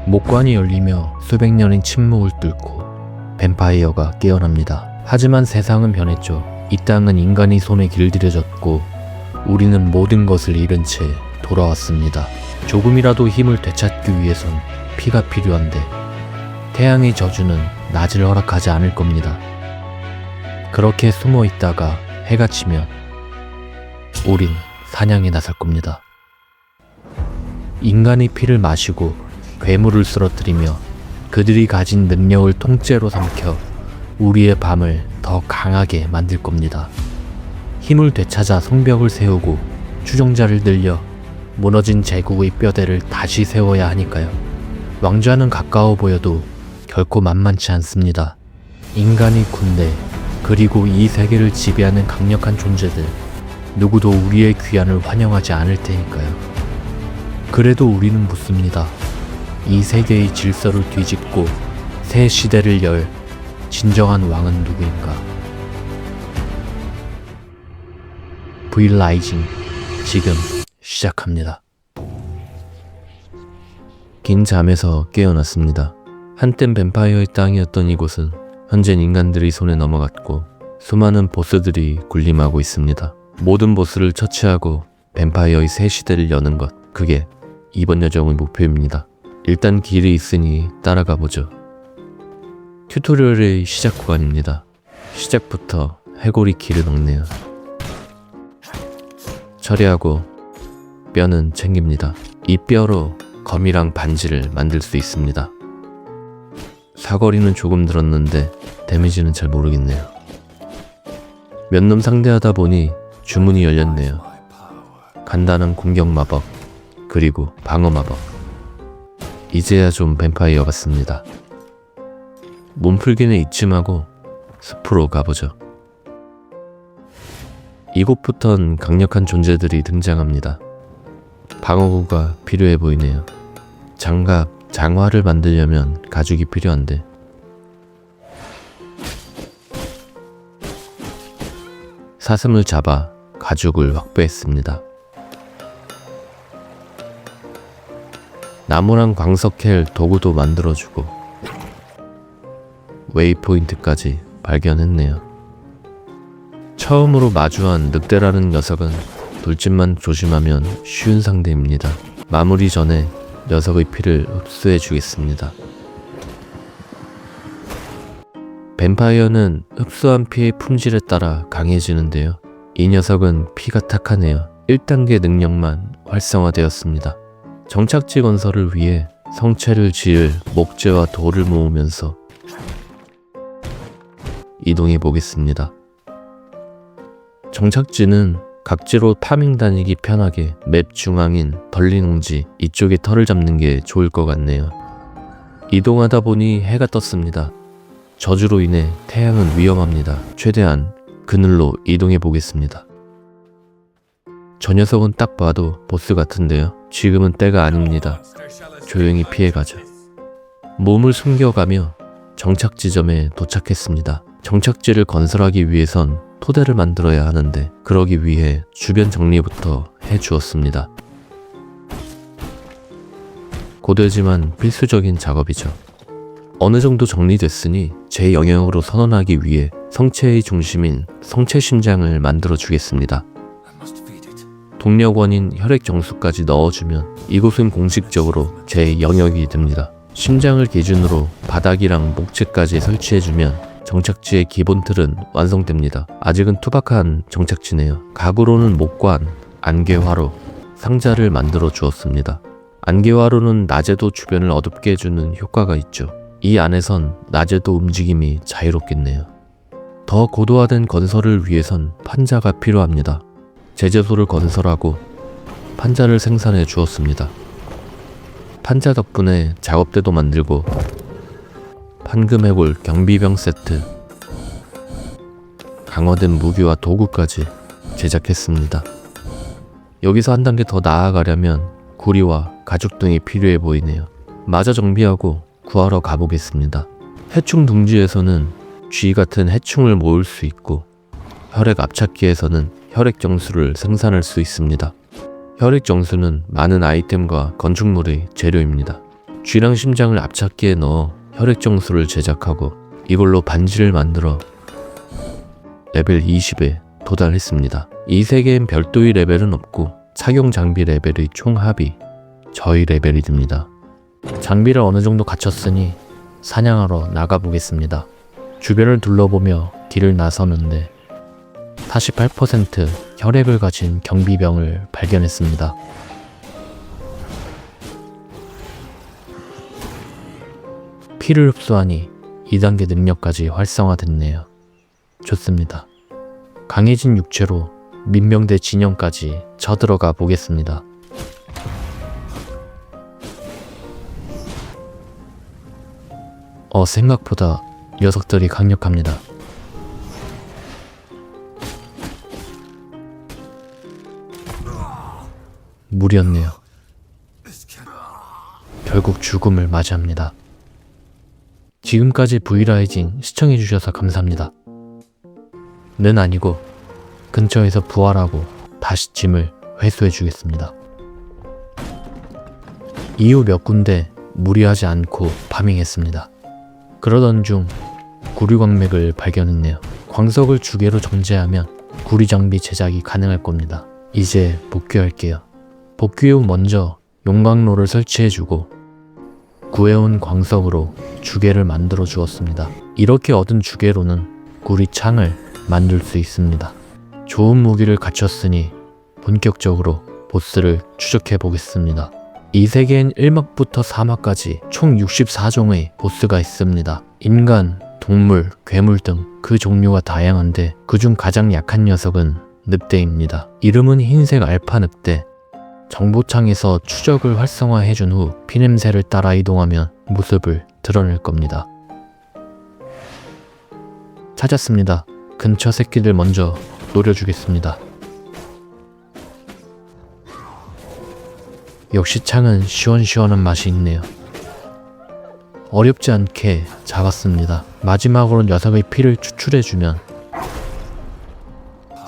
목관이 열리며 수백 년의 침묵을 뚫고 뱀파이어가 깨어납니다. 하지만 세상은 변했죠. 이 땅은 인간의 손에 길들여졌고 우리는 모든 것을 잃은 채 돌아왔습니다. 조금이라도 힘을 되찾기 위해선 피가 필요한데 태양의 저주는 낮을 허락하지 않을 겁니다. 그렇게 숨어 있다가 해가 치면 우린 사냥에 나설 겁니다. 인간의 피를 마시고 괴물을 쓰러뜨리며 그들이 가진 능력을 통째로 삼켜 우리의 밤을 더 강하게 만들 겁니다. 힘을 되찾아 성벽을 세우고 추종자를 늘려 무너진 제국의 뼈대를 다시 세워야 하니까요. 왕좌는 가까워 보여도 결코 만만치 않습니다. 인간의 군대, 그리고 이 세계를 지배하는 강력한 존재들, 누구도 우리의 귀환을 환영하지 않을 테니까요. 그래도 우리는 묻습니다. 이 세계의 질서를 뒤집고 새 시대를 열 진정한 왕은 누구인가? 브이라이징 지금 시작합니다. 긴 잠에서 깨어났습니다. 한땐 뱀파이어의 땅이었던 이곳은 현재 인간들의 손에 넘어갔고 수많은 보스들이 군림하고 있습니다. 모든 보스를 처치하고 뱀파이어의 새 시대를 여는 것, 그게 이번 여정의 목표입니다. 일단 길이 있으니 따라가 보죠. 튜토리얼의 시작 구간입니다. 시작부터 해골이 길을 막네요. 처리하고 뼈는 챙깁니다. 이 뼈로 검이랑 반지를 만들 수 있습니다. 사거리는 조금 늘었는데 데미지는 잘 모르겠네요. 몇 놈 상대하다 보니 주문이 열렸네요. 간단한 공격 마법, 그리고 방어 마법. 이제야 좀 뱀파이어 같습니다. 몸풀기는 이쯤하고 숲으로 가보죠. 이곳부턴 강력한 존재들이 등장합니다. 방어구가 필요해 보이네요. 장갑, 장화를 만들려면 가죽이 필요한데 사슴을 잡아 가죽을 확보했습니다. 나무랑 광석 캘 도구도 만들어주고 웨이포인트까지 발견했네요. 처음으로 마주한 늑대라는 녀석은 돌진만 조심하면 쉬운 상대입니다. 마무리 전에 녀석의 피를 흡수해 주겠습니다. 뱀파이어는 흡수한 피의 품질에 따라 강해지는데요. 이 녀석은 피가 탁하네요. 1단계 능력만 활성화되었습니다. 정착지 건설을 위해 성체를 지을 목재와 돌을 모으면서 이동해 보겠습니다. 정착지는 각지로 파밍 다니기 편하게 맵 중앙인 벌리농지 이쪽에 털을 잡는 게 좋을 것 같네요. 이동하다 보니 해가 떴습니다. 저주로 인해 태양은 위험합니다. 최대한 그늘로 이동해 보겠습니다. 저 녀석은 딱 봐도 보스 같은데요. 지금은 때가 아닙니다. 조용히 피해가죠. 몸을 숨겨가며 정착 지점에 도착했습니다. 정착지를 건설하기 위해선 토대를 만들어야 하는데 그러기 위해 주변 정리부터 해주었습니다. 고되지만 필수적인 작업이죠. 어느 정도 정리됐으니 제 영역으로 선언하기 위해 성체의 중심인 성체 심장을 만들어 주겠습니다. 동력원인 혈액정수까지 넣어주면 이곳은 공식적으로 제 영역이 됩니다. 심장을 기준으로 바닥이랑 목재까지 설치해주면 정착지의 기본 틀은 완성됩니다. 아직은 투박한 정착지네요. 가구로는 목관, 안개화로, 상자를 만들어 주었습니다. 안개화로는 낮에도 주변을 어둡게 해주는 효과가 있죠. 이 안에선 낮에도 움직임이 자유롭겠네요. 더 고도화된 건설을 위해선 판자가 필요합니다. 제재소를 건설하고 판자를 생산해 주었습니다. 판자 덕분에 작업대도 만들고 판금해골 경비병 세트, 강화된 무기와 도구까지 제작했습니다. 여기서 한 단계 더 나아가려면 구리와 가죽 등이 필요해 보이네요. 마저 정비하고 구하러 가보겠습니다. 해충 둥지에서는 쥐 같은 해충을 모을 수 있고 혈액 압착기에서는 혈액 정수를 생산할 수 있습니다. 혈액 정수는 많은 아이템과 건축물의 재료입니다. 쥐랑 심장을 앞찾기에 넣어 혈액정수를 제작하고 이걸로 반지를 만들어 레벨 20에 도달했습니다. 이 세계엔 별도의 레벨은 없고 착용 장비 레벨의 총합이 저희 레벨이 됩니다. 장비를 어느 정도 갖췄으니 사냥하러 나가보겠습니다. 주변을 둘러보며 길을 나서는데 48% 혈액을 가진 경비병을 발견했습니다. 피를 흡수하니 2단계 능력까지 활성화됐네요. 좋습니다. 강해진 육체로 민병대 진영까지 쳐들어가 보겠습니다. 생각보다 녀석들이 강력합니다. 무리였네요. 결국 죽음을 맞이합니다. 지금까지 브이라이징 시청해주셔서 감사합니다. 는 아니고 근처에서 부활하고 다시 짐을 회수해주겠습니다. 이후 몇 군데 무리하지 않고 파밍했습니다. 그러던 중 구리광맥을 발견했네요. 광석을 주개로 정제하면 구리 장비 제작이 가능할 겁니다. 이제 복귀할게요. 복귀 후 먼저 용광로를 설치해주고 구해온 광석으로 주개를 만들어 주었습니다. 이렇게 얻은 주개로는 구리 창을 만들 수 있습니다. 좋은 무기를 갖췄으니 본격적으로 보스를 추적해 보겠습니다. 이 세계엔 1막부터 4막까지 총 64종의 보스가 있습니다. 인간, 동물, 괴물 등 그 종류가 다양한데 그중 가장 약한 녀석은 늑대입니다. 이름은 흰색 알파 늑대. 정보창에서 추적을 활성화해준 후 피냄새를 따라 이동하면 모습을 드러낼 겁니다. 찾았습니다. 근처 새끼들 먼저 노려주겠습니다. 역시 창은 시원시원한 맛이 있네요. 어렵지 않게 잡았습니다. 마지막으로 녀석의 피를 추출해주면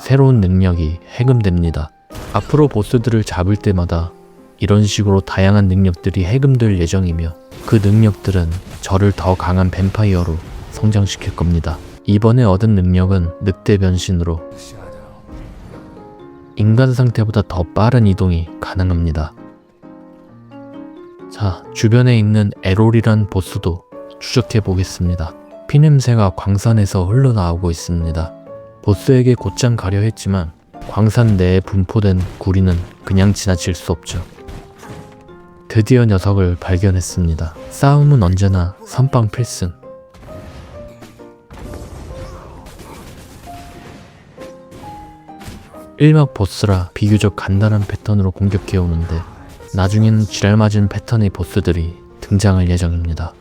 새로운 능력이 해금됩니다. 앞으로 보스들을 잡을 때마다 이런 식으로 다양한 능력들이 해금될 예정이며 그 능력들은 저를 더 강한 뱀파이어로 성장시킬 겁니다. 이번에 얻은 능력은 늑대 변신으로 인간 상태보다 더 빠른 이동이 가능합니다. 자, 주변에 있는 에롤이란 보스도 추적해 보겠습니다. 피냄새가 광산에서 흘러나오고 있습니다. 보스에게 곧장 가려 했지만 광산 내에 분포된 구리는 그냥 지나칠 수 없죠. 드디어 녀석을 발견했습니다. 싸움은 언제나 선빵 필승. 일막 보스라 비교적 간단한 패턴으로 공격해오는데 나중에는 지랄맞은 패턴의 보스들이 등장할 예정입니다.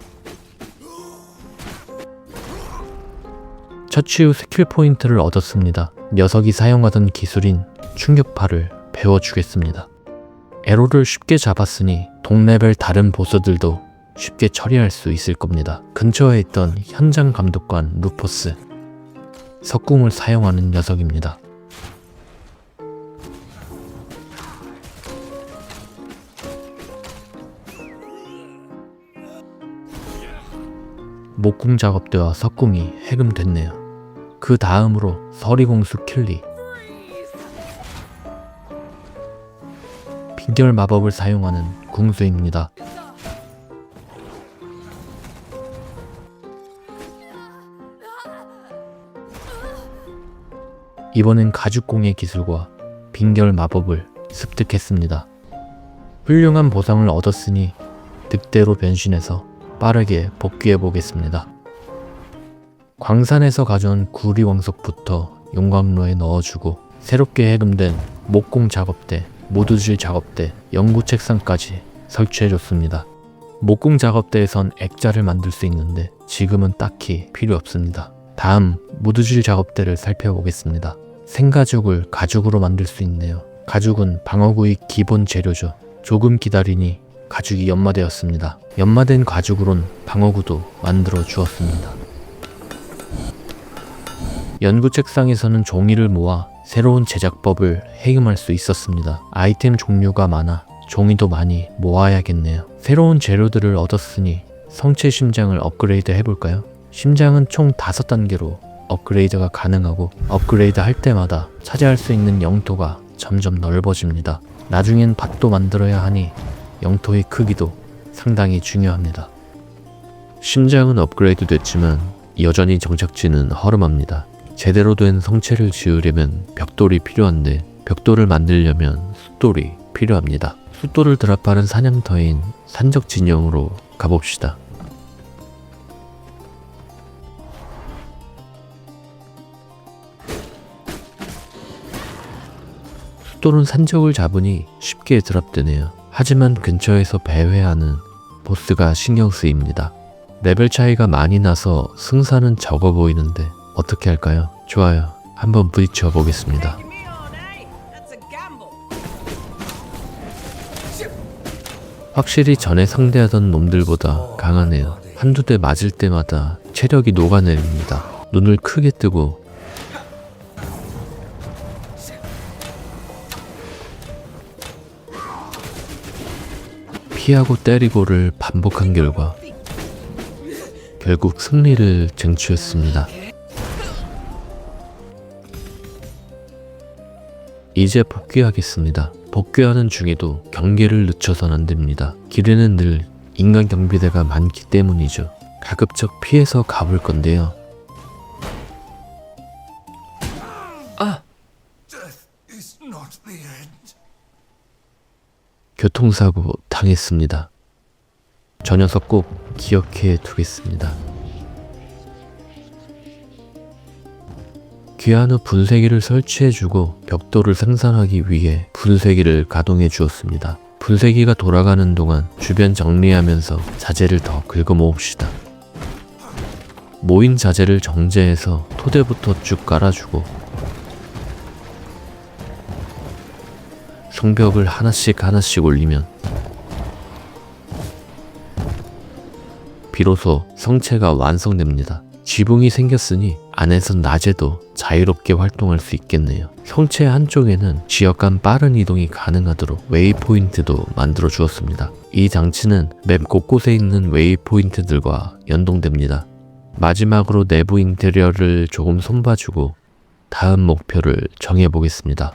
처치 후 스킬 포인트를 얻었습니다. 녀석이 사용하던 기술인 충격파를 배워주겠습니다. 에로를 쉽게 잡았으니 동레벨 다른 보스들도 쉽게 처리할 수 있을 겁니다. 근처에 있던 현장 감독관 루퍼스, 석궁을 사용하는 녀석입니다. 목궁 작업대와 석궁이 해금됐네요. 그 다음으로 서리공수 킬리. 빙결 마법을 사용하는 궁수입니다. 이번엔 가죽공의 기술과 빙결 마법을 습득했습니다. 훌륭한 보상을 얻었으니 늑대로 변신해서 빠르게 복귀해 보겠습니다. 광산에서 가져온 구리광석부터 용광로에 넣어주고 새롭게 해금된 목공 작업대, 모두질 작업대, 연구 책상까지 설치해줬습니다. 목공 작업대에선 액자를 만들 수 있는데 지금은 딱히 필요 없습니다. 다음 모두질 작업대를 살펴보겠습니다. 생가죽을 가죽으로 만들 수 있네요. 가죽은 방어구의 기본 재료죠. 조금 기다리니 가죽이 연마되었습니다. 연마된 가죽으론 방어구도 만들어 주었습니다. 연구 책상에서는 종이를 모아 새로운 제작법을 해금할 수 있었습니다. 아이템 종류가 많아 종이도 많이 모아야겠네요. 새로운 재료들을 얻었으니 성체 심장을 업그레이드 해볼까요? 심장은 총 5단계로 업그레이드가 가능하고 업그레이드 할 때마다 차지할 수 있는 영토가 점점 넓어집니다. 나중엔 밭도 만들어야 하니 영토의 크기도 상당히 중요합니다. 심장은 업그레이드 됐지만 여전히 정착지는 허름합니다. 제대로 된 성체를 지으려면 벽돌이 필요한데 벽돌을 만들려면 숫돌이 필요합니다. 숫돌을 드랍하는 사냥터인 산적 진영으로 가봅시다. 숫돌은 산적을 잡으니 쉽게 드랍되네요. 하지만 근처에서 배회하는 보스가 신경 쓰입니다. 레벨 차이가 많이 나서 승산은 적어 보이는데 어떻게 할까요? 좋아요. 한번 부딪혀 보겠습니다. 확실히 전에 상대하던 놈들보다 강하네요. 한두 대 맞을 때마다 체력이 녹아내립니다. 눈을 크게 뜨고 피하고 때리고를 반복한 결과 결국 승리를 쟁취했습니다. 이제 복귀하겠습니다. 복귀하는 중에도 경계를 늦춰선 안됩니다. 길에는 늘 인간 경비대가 많기 때문이죠. 가급적 피해서 가볼 건데요. 교통사고 당했습니다. 저 녀석 꼭 기억해 두겠습니다. 귀한 후 분쇄기를 설치해주고 벽돌을 생산하기 위해 분쇄기를 가동해 주었습니다. 분쇄기가 돌아가는 동안 주변 정리하면서 자재를 더 긁어 모읍시다. 모인 자재를 정제해서 토대부터 쭉 깔아주고 성벽을 하나씩 올리면 비로소 성체가 완성됩니다. 지붕이 생겼으니 안에선 낮에도 자유롭게 활동할 수 있겠네요. 성체 한쪽에는 지역 간 빠른 이동이 가능하도록 웨이포인트도 만들어 주었습니다. 이 장치는 맵 곳곳에 있는 웨이포인트들과 연동됩니다. 마지막으로 내부 인테리어를 조금 손봐주고 다음 목표를 정해보겠습니다.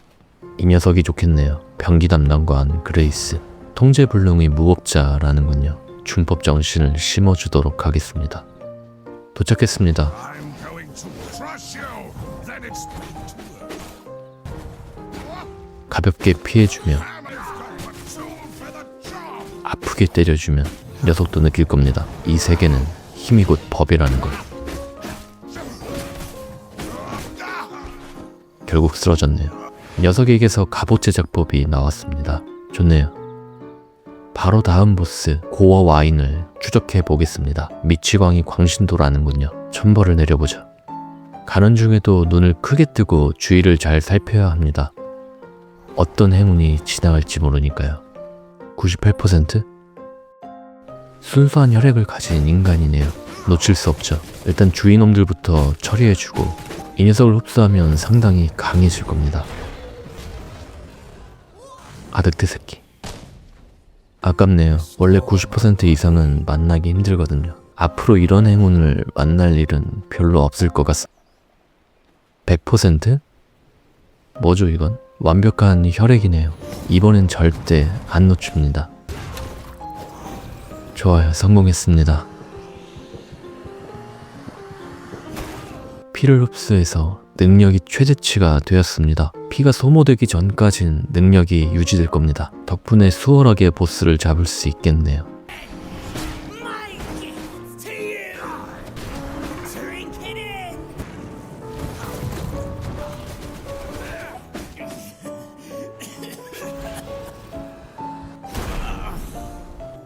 이 녀석이 좋겠네요. 병기 담당관 그레이스. 통제불능의 무법자라는군요. 준법 정신을 심어주도록 하겠습니다. 도착했습니다. 가볍게 피해주며 아프게 때려주면 녀석도 느낄 겁니다. 이 세계는 힘이 곧 법이라는 걸. 결국 쓰러졌네요. 녀석에게서 갑옷 제작법이 나왔습니다. 좋네요. 바로 다음 보스 고어 와인을 추적해 보겠습니다. 미치광이 광신도라는군요. 천벌을 내려보자. 가는 중에도 눈을 크게 뜨고 주위를 잘 살펴야 합니다. 어떤 행운이 지나갈지 모르니까요. 98%? 순수한 혈액을 가진 인간이네요. 놓칠 수 없죠. 일단 주위 놈들부터 처리해주고 이 녀석을 흡수하면 상당히 강해질 겁니다. 아득대 새끼. 아깝네요. 원래 90% 이상은 만나기 힘들거든요. 앞으로 이런 행운을 만날 일은 별로 없을 것 같습니다. 100%? 뭐죠 이건? 완벽한 혈액이네요. 이번엔 절대 안 놓칩니다. 좋아요. 성공했습니다. 피를 흡수해서 능력이 최대치가 되었습니다. 피가 소모되기 전까진 능력이 유지될 겁니다. 덕분에 수월하게 보스를 잡을 수 있겠네요.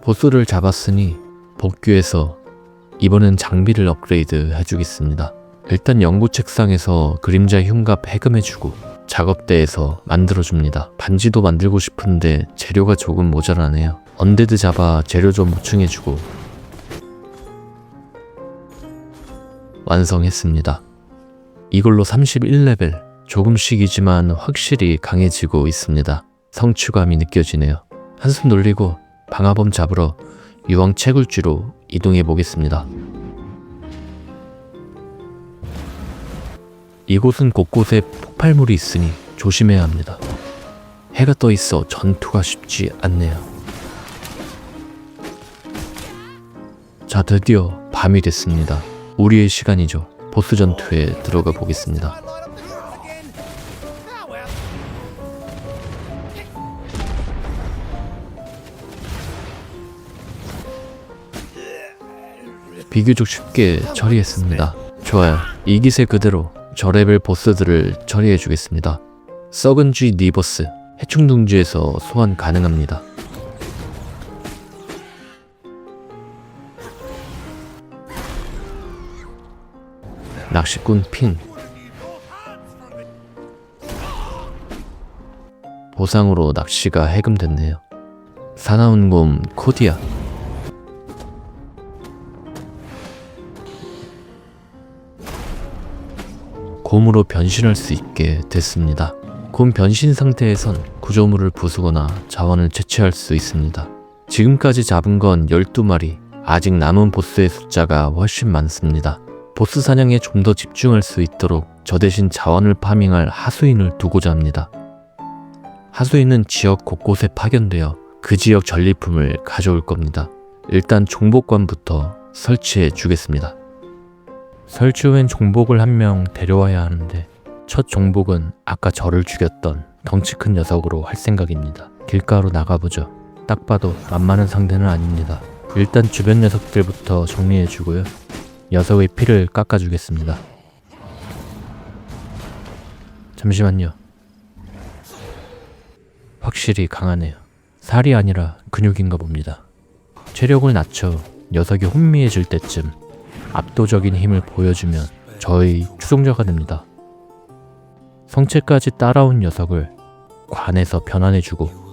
보스를 잡았으니 복귀해서 이번엔 장비를 업그레이드 해주겠습니다. 일단 연구 책상에서 그림자 흉갑 해금해주고 작업대에서 만들어줍니다. 반지도 만들고 싶은데 재료가 조금 모자라네요. 언데드 잡아 재료 좀 보충해주고 완성했습니다. 이걸로 31레벨. 조금씩이지만 확실히 강해지고 있습니다. 성취감이 느껴지네요. 한숨 돌리고 방화범 잡으러 유황 채굴지로 이동해 보겠습니다. 이곳은 곳곳에 폭발물이 있으니 조심해야 합니다. 해가 떠 있어 전투가 쉽지 않네요. 자, 드디어 밤이 됐습니다. 우리의 시간이죠. 보스 전투에 들어가 보겠습니다. 비교적 쉽게 처리했습니다. 좋아요. 이 기세 그대로 저레벨 보스들을 처리해 주겠습니다. 썩은 쥐 니버스, 해충둥지에서 소환 가능합니다. 낚시꾼 핀, 보상으로 낚시가 해금됐네요. 사나운 곰 코디아, 곰으로 변신할 수 있게 됐습니다. 곰 변신 상태에선 구조물을 부수거나 자원을 채취할 수 있습니다. 지금까지 잡은 건 12마리, 아직 남은 보스의 숫자가 훨씬 많습니다. 보스 사냥에 좀 더 집중할 수 있도록 저 대신 자원을 파밍할 하수인을 두고자 합니다. 하수인은 지역 곳곳에 파견되어 그 지역 전리품을 가져올 겁니다. 일단 종복관부터 설치해 주겠습니다. 설치 후엔 종복을 한 명 데려와야 하는데 첫 종복은 아까 저를 죽였던 덩치 큰 녀석으로 할 생각입니다. 길가로 나가보죠. 딱 봐도 만만한 상대는 아닙니다. 일단 주변 녀석들부터 정리해주고요. 녀석의 피를 깎아주겠습니다. 잠시만요. 확실히 강하네요. 살이 아니라 근육인가 봅니다. 체력을 낮춰 녀석이 혼미해질 때쯤 압도적인 힘을 보여주면 저의 추종자가 됩니다. 성체까지 따라온 녀석을 관에서 변환해주고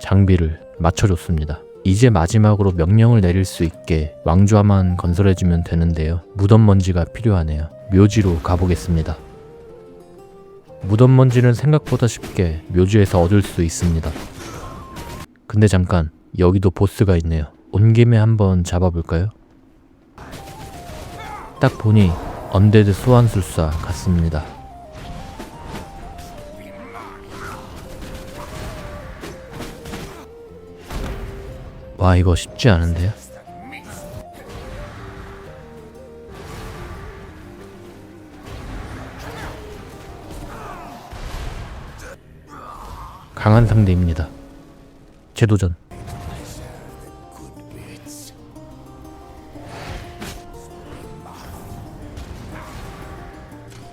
장비를 맞춰줬습니다. 이제 마지막으로 명령을 내릴 수 있게 왕좌만 건설해주면 되는데요. 무덤먼지가 필요하네요. 묘지로 가보겠습니다. 무덤먼지는 생각보다 쉽게 묘지에서 얻을 수 있습니다. 근데 잠깐, 여기도 보스가 있네요. 온 김에 한번 잡아볼까요? 딱 보니 언데드 소환술사 같습니다. 와, 이거 쉽지 않은데요? 강한 상대입니다. 재도전.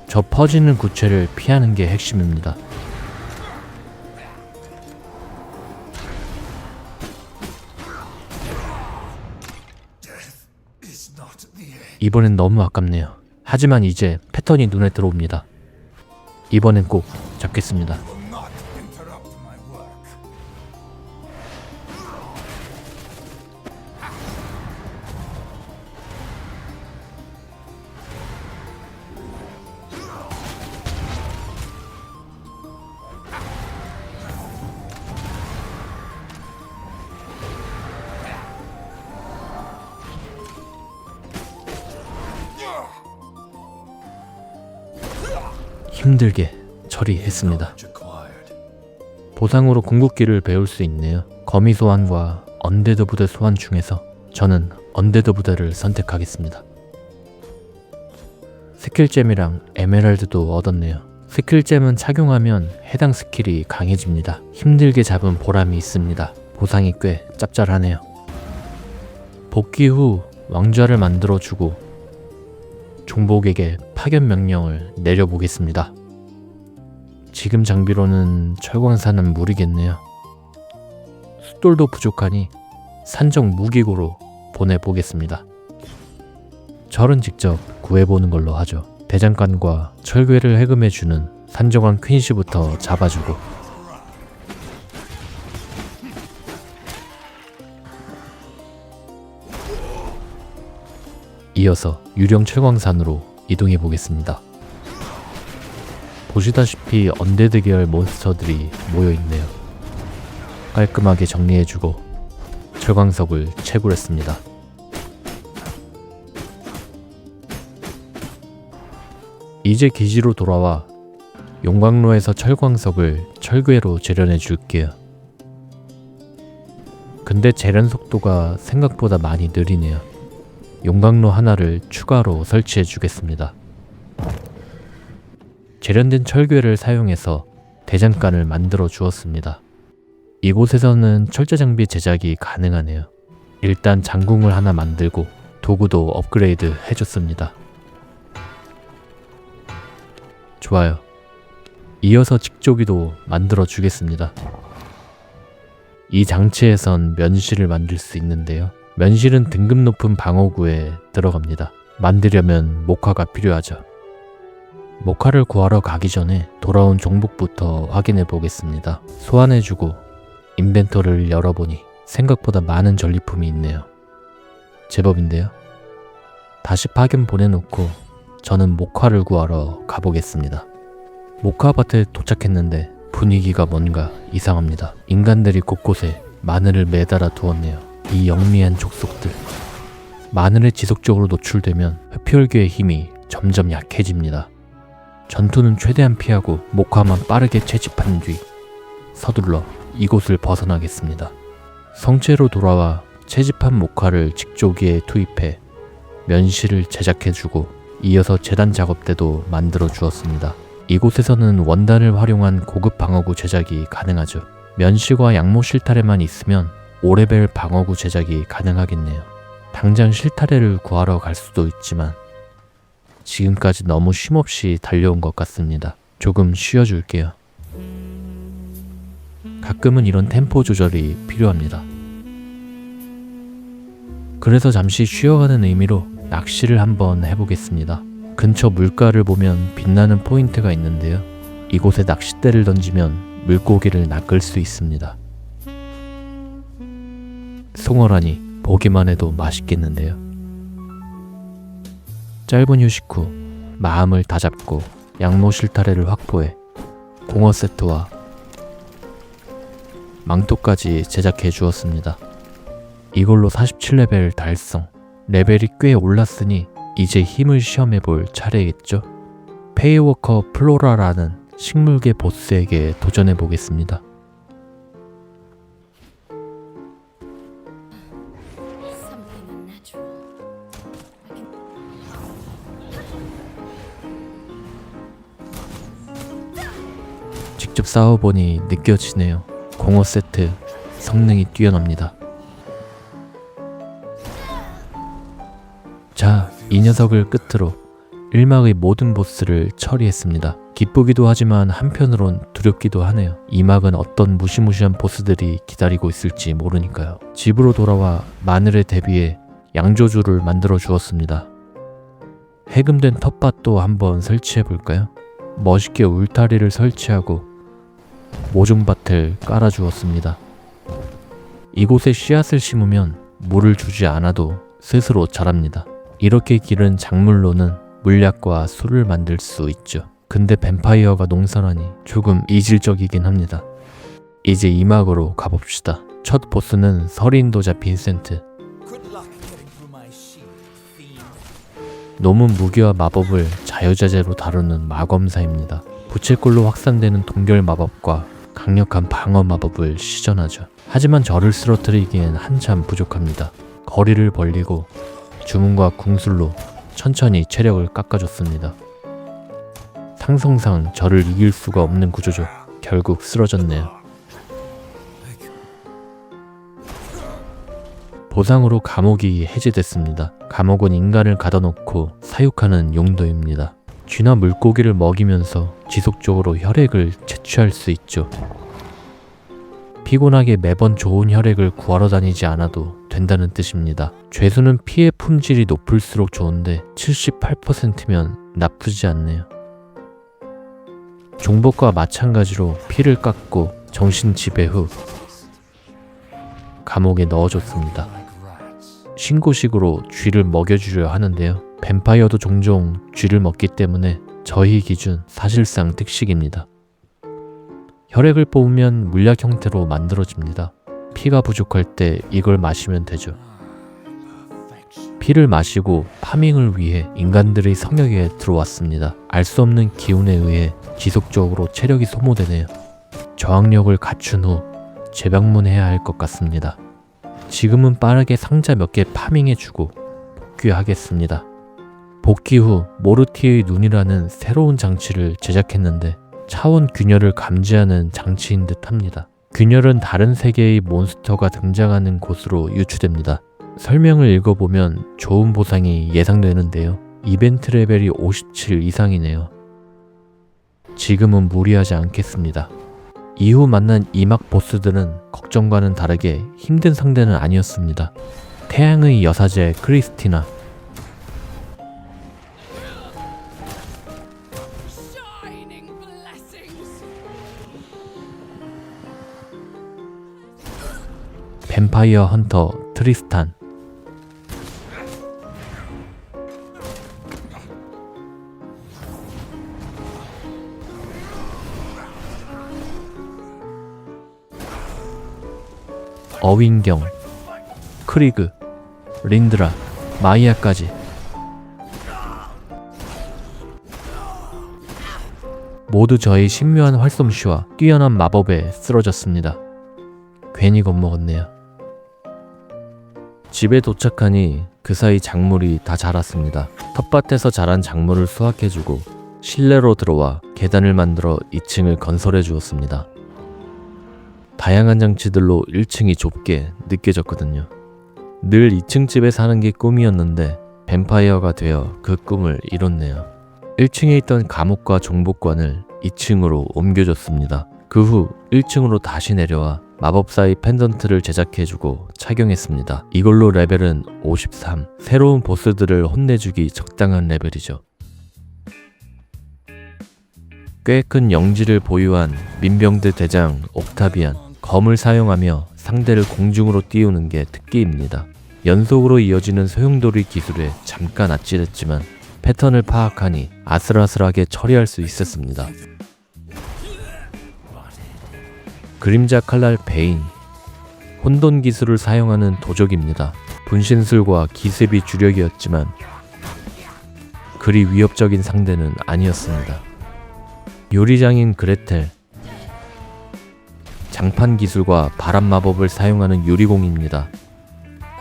저 퍼지는 구체를 피하는 게 핵심입니다. 이번엔 너무 아깝네요. 하지만 이제 패턴이 눈에 들어옵니다. 이번엔 꼭 잡겠습니다. 힘들게 처리했습니다. 보상으로 궁극기를 배울 수 있네요. 거미 소환과 언데드 부대 소환 중에서 저는 언데드 부대를 선택하겠습니다. 스킬잼이랑 에메랄드도 얻었네요. 스킬잼은 착용하면 해당 스킬이 강해집니다. 힘들게 잡은 보람이 있습니다. 보상이 꽤 짭짤하네요. 복귀 후 왕좌를 만들어주고 종복에게 파견 명령을 내려보겠습니다. 지금 장비로는 철광산은 무리겠네요. 숫돌도 부족하니 산적 무기고로 보내보겠습니다. 절은 직접 구해보는 걸로 하죠. 대장간과 철괴를 해금해주는 산적왕 퀸시부터 잡아주고 이어서 유령 철광산으로 이동해 보겠습니다. 보시다시피 언데드 계열 몬스터들이 모여있네요. 깔끔하게 정리해주고 철광석을 채굴했습니다. 이제 기지로 돌아와 용광로에서 철광석을 철괴로 재련해 줄게요. 근데 재련 속도가 생각보다 많이 느리네요. 용광로 하나를 추가로 설치해 주겠습니다. 재련된 철괴를 사용해서 대장간을 만들어 주었습니다. 이곳에서는 철제 장비 제작이 가능하네요. 일단 장궁을 하나 만들고 도구도 업그레이드 해줬습니다. 좋아요. 이어서 직조기도 만들어 주겠습니다. 이 장치에선 면실을 만들 수 있는데요. 면실은 등급 높은 방어구에 들어갑니다. 만들려면 목화가 필요하죠. 목화를 구하러 가기 전에 돌아온 종복부터 확인해 보겠습니다. 소환해주고 인벤토리를 열어보니 생각보다 많은 전리품이 있네요. 제법인데요. 다시 파견 보내놓고 저는 목화를 구하러 가보겠습니다. 목화밭에 도착했는데 분위기가 뭔가 이상합니다. 인간들이 곳곳에 마늘을 매달아 두었네요. 이 영리한 족속들. 마늘에 지속적으로 노출되면 회피혈귀의 힘이 점점 약해집니다. 전투는 최대한 피하고 목화만 빠르게 채집한 뒤 서둘러 이곳을 벗어나겠습니다. 성체로 돌아와 채집한 목화를 직조기에 투입해 면실을 제작해주고 이어서 재단 작업대도 만들어 주었습니다. 이곳에서는 원단을 활용한 고급 방어구 제작이 가능하죠. 면실과 양모 실타래만 있으면 5레벨 방어구 제작이 가능하겠네요. 당장 실타래를 구하러 갈 수도 있지만 지금까지 너무 쉼없이 달려온 것 같습니다. 조금 쉬어줄게요. 가끔은 이런 템포 조절이 필요합니다. 그래서 잠시 쉬어가는 의미로 낚시를 한번 해보겠습니다. 근처 물가를 보면 빛나는 포인트가 있는데요. 이곳에 낚싯대를 던지면 물고기를 낚을 수 있습니다. 송어라니 보기만 해도 맛있겠는데요. 짧은 휴식 후 마음을 다잡고 양모 실타래를 확보해 공어 세트와 망토까지 제작해 주었습니다. 이걸로 47레벨 달성. 레벨이 꽤 올랐으니 이제 힘을 시험해 볼 차례겠죠? 페이워커 플로라라는 식물계 보스에게 도전해 보겠습니다. 직접 싸워보니 느껴지네요. 공어 세트 성능이 뛰어납니다. 자, 이 녀석을 끝으로 1막의 모든 보스를 처리했습니다. 기쁘기도 하지만 한편으론 두렵기도 하네요. 이 막은 어떤 무시무시한 보스들이 기다리고 있을지 모르니까요. 집으로 돌아와 마늘에 대비해 양조주를 만들어 주었습니다. 해금된 텃밭도 한번 설치해 볼까요? 멋있게 울타리를 설치하고 모종밭을 깔아 주었습니다. 이곳에 씨앗을 심으면 물을 주지 않아도 스스로 자랍니다. 이렇게 기른 작물로는 물약과 술을 만들 수 있죠. 근데 뱀파이어가 농사라니 조금 이질적이긴 합니다. 이제 이 막으로 가봅시다. 첫 보스는 서린도자 빈센트. 놈은 무기와 마법을 자유자재로 다루는 마검사입니다. 부채꼴로 확산되는 동결 마법과 강력한 방어 마법을 시전하죠. 하지만 저를 쓰러뜨리기엔 한참 부족합니다. 거리를 벌리고 주문과 궁술로 천천히 체력을 깎아줬습니다. 상성상 저를 이길 수가 없는 구조죠. 결국 쓰러졌네요. 보상으로 감옥이 해제됐습니다. 감옥은 인간을 가둬놓고 사육하는 용도입니다. 쥐나 물고기를 먹이면서 지속적으로 혈액을 채취할 수 있죠. 피곤하게 매번 좋은 혈액을 구하러 다니지 않아도 된다는 뜻입니다. 죄수는 피의 품질이 높을수록 좋은데 78%면 나쁘지 않네요. 종복과 마찬가지로 피를 깎고 정신 지배 후 감옥에 넣어줬습니다. 신고식으로 쥐를 먹여주려 하는데요. 뱀파이어도 종종 쥐를 먹기 때문에 저희 기준 사실상 특식입니다. 혈액을 뽑으면 물약 형태로 만들어집니다. 피가 부족할 때 이걸 마시면 되죠. 피를 마시고 파밍을 위해 인간들의 성역에 들어왔습니다. 알 수 없는 기운에 의해 지속적으로 체력이 소모되네요. 저항력을 갖춘 후 재방문해야 할 것 같습니다. 지금은 빠르게 상자 몇 개 파밍해주고 복귀하겠습니다. 복귀 후 모르티의 눈이라는 새로운 장치를 제작했는데 차원 균열을 감지하는 장치인 듯 합니다. 균열은 다른 세계의 몬스터가 등장하는 곳으로 유추됩니다. 설명을 읽어보면 좋은 보상이 예상되는데요. 이벤트 레벨이 57 이상이네요. 지금은 무리하지 않겠습니다. 이후 만난 이막 보스들은 걱정과는 다르게 힘든 상대는 아니었습니다. 태양의 여사제 크리스티나, 뱀파이어 헌터 트리스탄, 어윈경, 크리그, 린드라, 마이아까지 모두 저의 신묘한 활솜씨와 뛰어난 마법에 쓰러졌습니다. 괜히 겁먹었네요. 집에 도착하니 그 사이 작물이 다 자랐습니다. 텃밭에서 자란 작물을 수확해주고 실내로 들어와 계단을 만들어 2층을 건설해 주었습니다. 다양한 장치들로 1층이 좁게 느껴졌거든요. 늘 2층 집에 사는 게 꿈이었는데 뱀파이어가 되어 그 꿈을 이뤘네요. 1층에 있던 감옥과 정복관을 2층으로 옮겨줬습니다. 그 후 1층으로 다시 내려와 마법사의 펜던트를 제작해주고 착용했습니다. 이걸로 레벨은 53. 새로운 보스들을 혼내주기 적당한 레벨이죠. 꽤 큰 영지를 보유한 민병대 대장 옥타비안, 검을 사용하며 상대를 공중으로 띄우는 게 특기입니다. 연속으로 이어지는 소용돌이 기술에 잠깐 아찔했지만 패턴을 파악하니 아슬아슬하게 처리할 수 있었습니다. 그림자 칼날 베인, 혼돈 기술을 사용하는 도적입니다. 분신술과 기습이 주력이었지만 그리 위협적인 상대는 아니었습니다. 요리장인 그레텔, 장판 기술과 바람 마법을 사용하는 유리공입니다.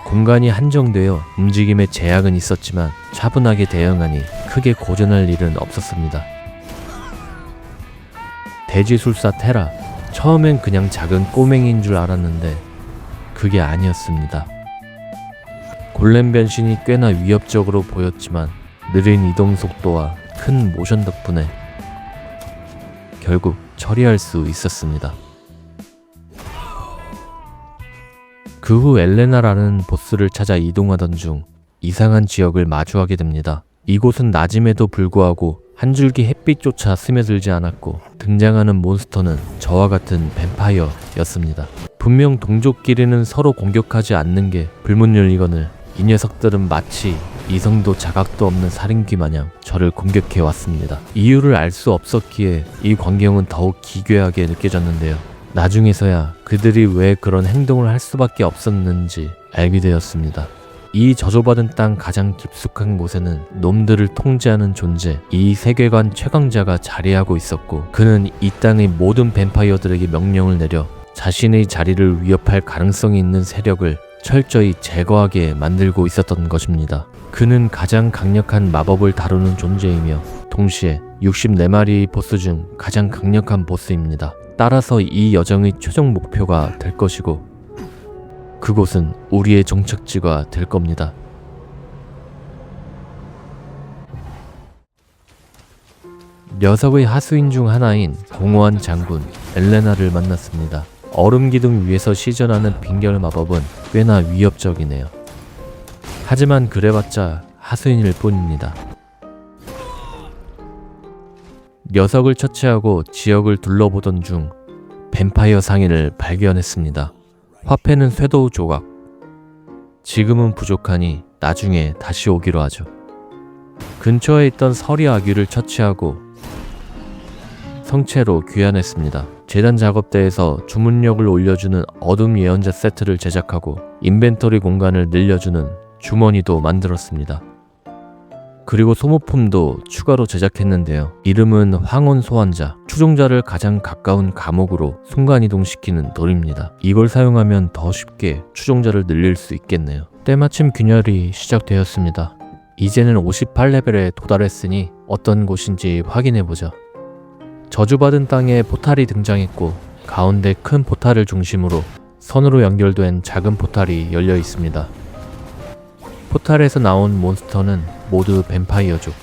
공간이 한정되어 움직임에 제약은 있었지만 차분하게 대응하니 크게 고전할 일은 없었습니다. 대지술사 테라, 처음엔 그냥 작은 꼬맹이인 줄 알았는데 그게 아니었습니다. 골렘 변신이 꽤나 위협적으로 보였지만 느린 이동 속도와 큰 모션 덕분에 결국 처리할 수 있었습니다. 그 후 엘레나라는 보스를 찾아 이동하던 중 이상한 지역을 마주하게 됩니다. 이곳은 낮임에도 불구하고 한 줄기 햇빛조차 스며들지 않았고 등장하는 몬스터는 저와 같은 뱀파이어였습니다. 분명 동족끼리는 서로 공격하지 않는 게 불문율이거늘 이 녀석들은 마치 이성도 자각도 없는 살인귀 마냥 저를 공격해 왔습니다. 이유를 알 수 없었기에 이 광경은 더욱 기괴하게 느껴졌는데요. 나중에서야 그들이 왜 그런 행동을 할 수밖에 없었는지 알게 되었습니다. 이 저주받은 땅 가장 깊숙한 곳에는 놈들을 통제하는 존재, 이 세계관 최강자가 자리하고 있었고 그는 이 땅의 모든 뱀파이어들에게 명령을 내려 자신의 자리를 위협할 가능성이 있는 세력을 철저히 제거하게 만들고 있었던 것입니다. 그는 가장 강력한 마법을 다루는 존재이며 동시에 64마리의 보스 중 가장 강력한 보스입니다. 따라서 이 여정의 최종 목표가 될 것이고 그곳은 우리의 정착지가 될 겁니다. 녀석의 하수인 중 하나인 공허한 장군 엘레나를 만났습니다. 얼음 기둥 위에서 시전하는 빙결 마법은 꽤나 위협적이네요. 하지만 그래봤자 하수인일 뿐입니다. 녀석을 처치하고 지역을 둘러보던 중 뱀파이어 상인을 발견했습니다. 화폐는 쇄도 조각. 지금은 부족하니 나중에 다시 오기로 하죠. 근처에 있던 서리 아귀를 처치하고 성체로 귀환했습니다. 재단 작업대에서 주문력을 올려주는 어둠 예언자 세트를 제작하고 인벤토리 공간을 늘려주는 주머니도 만들었습니다. 그리고 소모품도 추가로 제작했는데요. 이름은 황혼 소환자, 추종자를 가장 가까운 감옥으로 순간이동시키는 돌입니다. 이걸 사용하면 더 쉽게 추종자를 늘릴 수 있겠네요. 때마침 균열이 시작되었습니다. 이제는 58레벨에 도달했으니 어떤 곳인지 확인해보죠. 저주받은 땅에 포탈이 등장했고 가운데 큰 포탈을 중심으로 선으로 연결된 작은 포탈이 열려 있습니다. 포탈에서 나온 몬스터는 모두 뱀파이어족.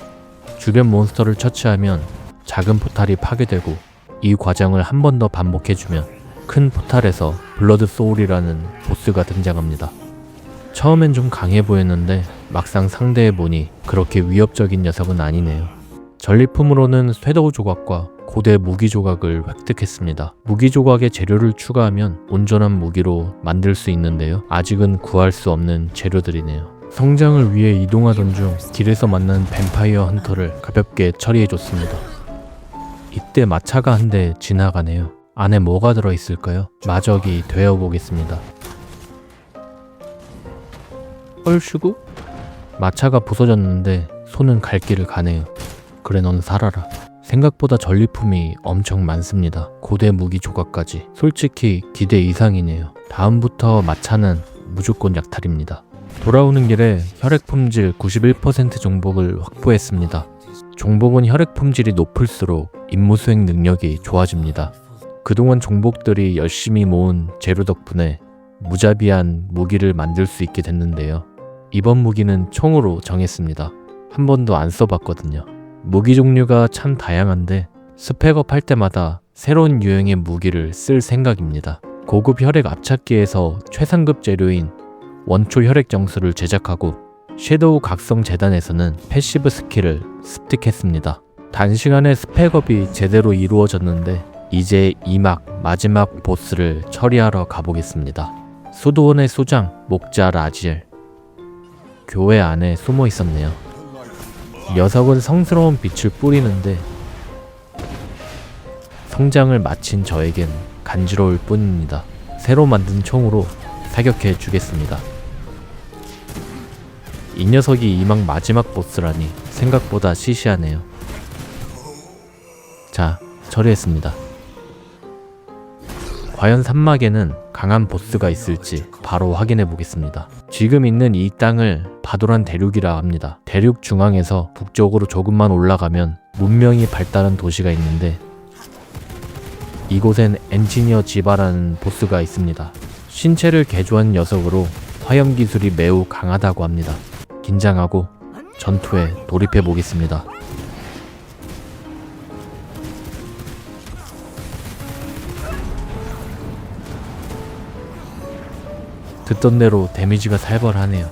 주변 몬스터를 처치하면 작은 포탈이 파괴되고 이 과정을 한 번 더 반복해주면 큰 포탈에서 블러드 소울이라는 보스가 등장합니다. 처음엔 좀 강해 보였는데 막상 상대해보니 그렇게 위협적인 녀석은 아니네요. 전리품으로는 쇄도우 조각과 고대 무기 조각을 획득했습니다. 무기 조각에 재료를 추가하면 온전한 무기로 만들 수 있는데요. 아직은 구할 수 없는 재료들이네요. 성장을 위해 이동하던 중 길에서 만난 뱀파이어 헌터를 가볍게 처리해줬습니다. 이때 마차가 한 대 지나가네요. 안에 뭐가 들어있을까요? 마적이 되어보겠습니다. 헐슈구? 마차가 부서졌는데 손은 갈 길을 가네요. 그래 넌 살아라. 생각보다 전리품이 엄청 많습니다. 고대 무기 조각까지. 솔직히 기대 이상이네요. 다음부터 마차는 무조건 약탈입니다. 돌아오는 길에 혈액 품질 91% 종복을 확보했습니다. 종복은 혈액 품질이 높을수록 임무 수행 능력이 좋아집니다. 그동안 종복들이 열심히 모은 재료 덕분에 무자비한 무기를 만들 수 있게 됐는데요. 이번 무기는 총으로 정했습니다. 한 번도 안 써봤거든요. 무기 종류가 참 다양한데 스펙업 할 때마다 새로운 유형의 무기를 쓸 생각입니다. 고급 혈액 압착기에서 최상급 재료인 원초 혈액 정수를 제작하고 섀도우 각성 재단에서는 패시브 스킬을 습득했습니다. 단시간에 스펙업이 제대로 이루어졌는데 이제 2막 마지막 보스를 처리하러 가보겠습니다. 수도원의 수장 목자 라지엘. 교회 안에 숨어 있었네요. 녀석은 성스러운 빛을 뿌리는데 성장을 마친 저에겐 간지러울 뿐입니다. 새로 만든 총으로 사격해 주겠습니다. 이 녀석이 이막 마지막 보스라니 생각보다 시시하네요. 자, 처리했습니다. 과연 3막에는 강한 보스가 있을지 바로 확인해 보겠습니다. 지금 있는 이 땅을 바도란 대륙이라 합니다. 대륙 중앙에서 북쪽으로 조금만 올라가면 문명이 발달한 도시가 있는데 이곳엔 엔지니어 지바라는 보스가 있습니다. 신체를 개조한 녀석으로 화염 기술이 매우 강하다고 합니다. 긴장하고 전투에 돌입해 보겠습니다. 듣던 대로 데미지가 살벌하네요.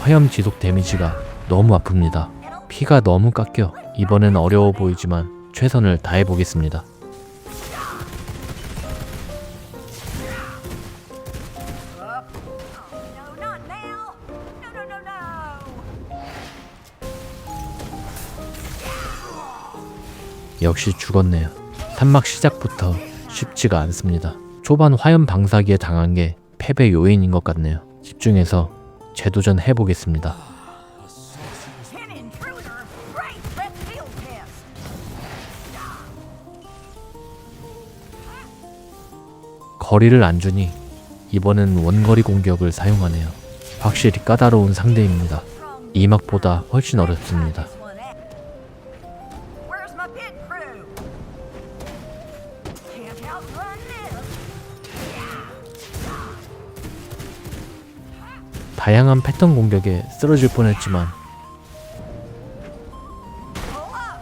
화염 지속 데미지가 너무 아픕니다. 피가 너무 깎여. 이번엔 어려워 보이지만 최선을 다해 보겠습니다. 역시 죽었네요. 산막 시작부터 쉽지가 않습니다. 초반 화염 방사기에 당한 게 패배 요인인 것 같네요. 집중해서 재도전 해보겠습니다. 거리를 안 주니 이번엔 원거리 공격을 사용하네요. 확실히 까다로운 상대입니다. 2막보다 훨씬 어렵습니다. 다양한 패턴 공격에 쓰러질 뻔했지만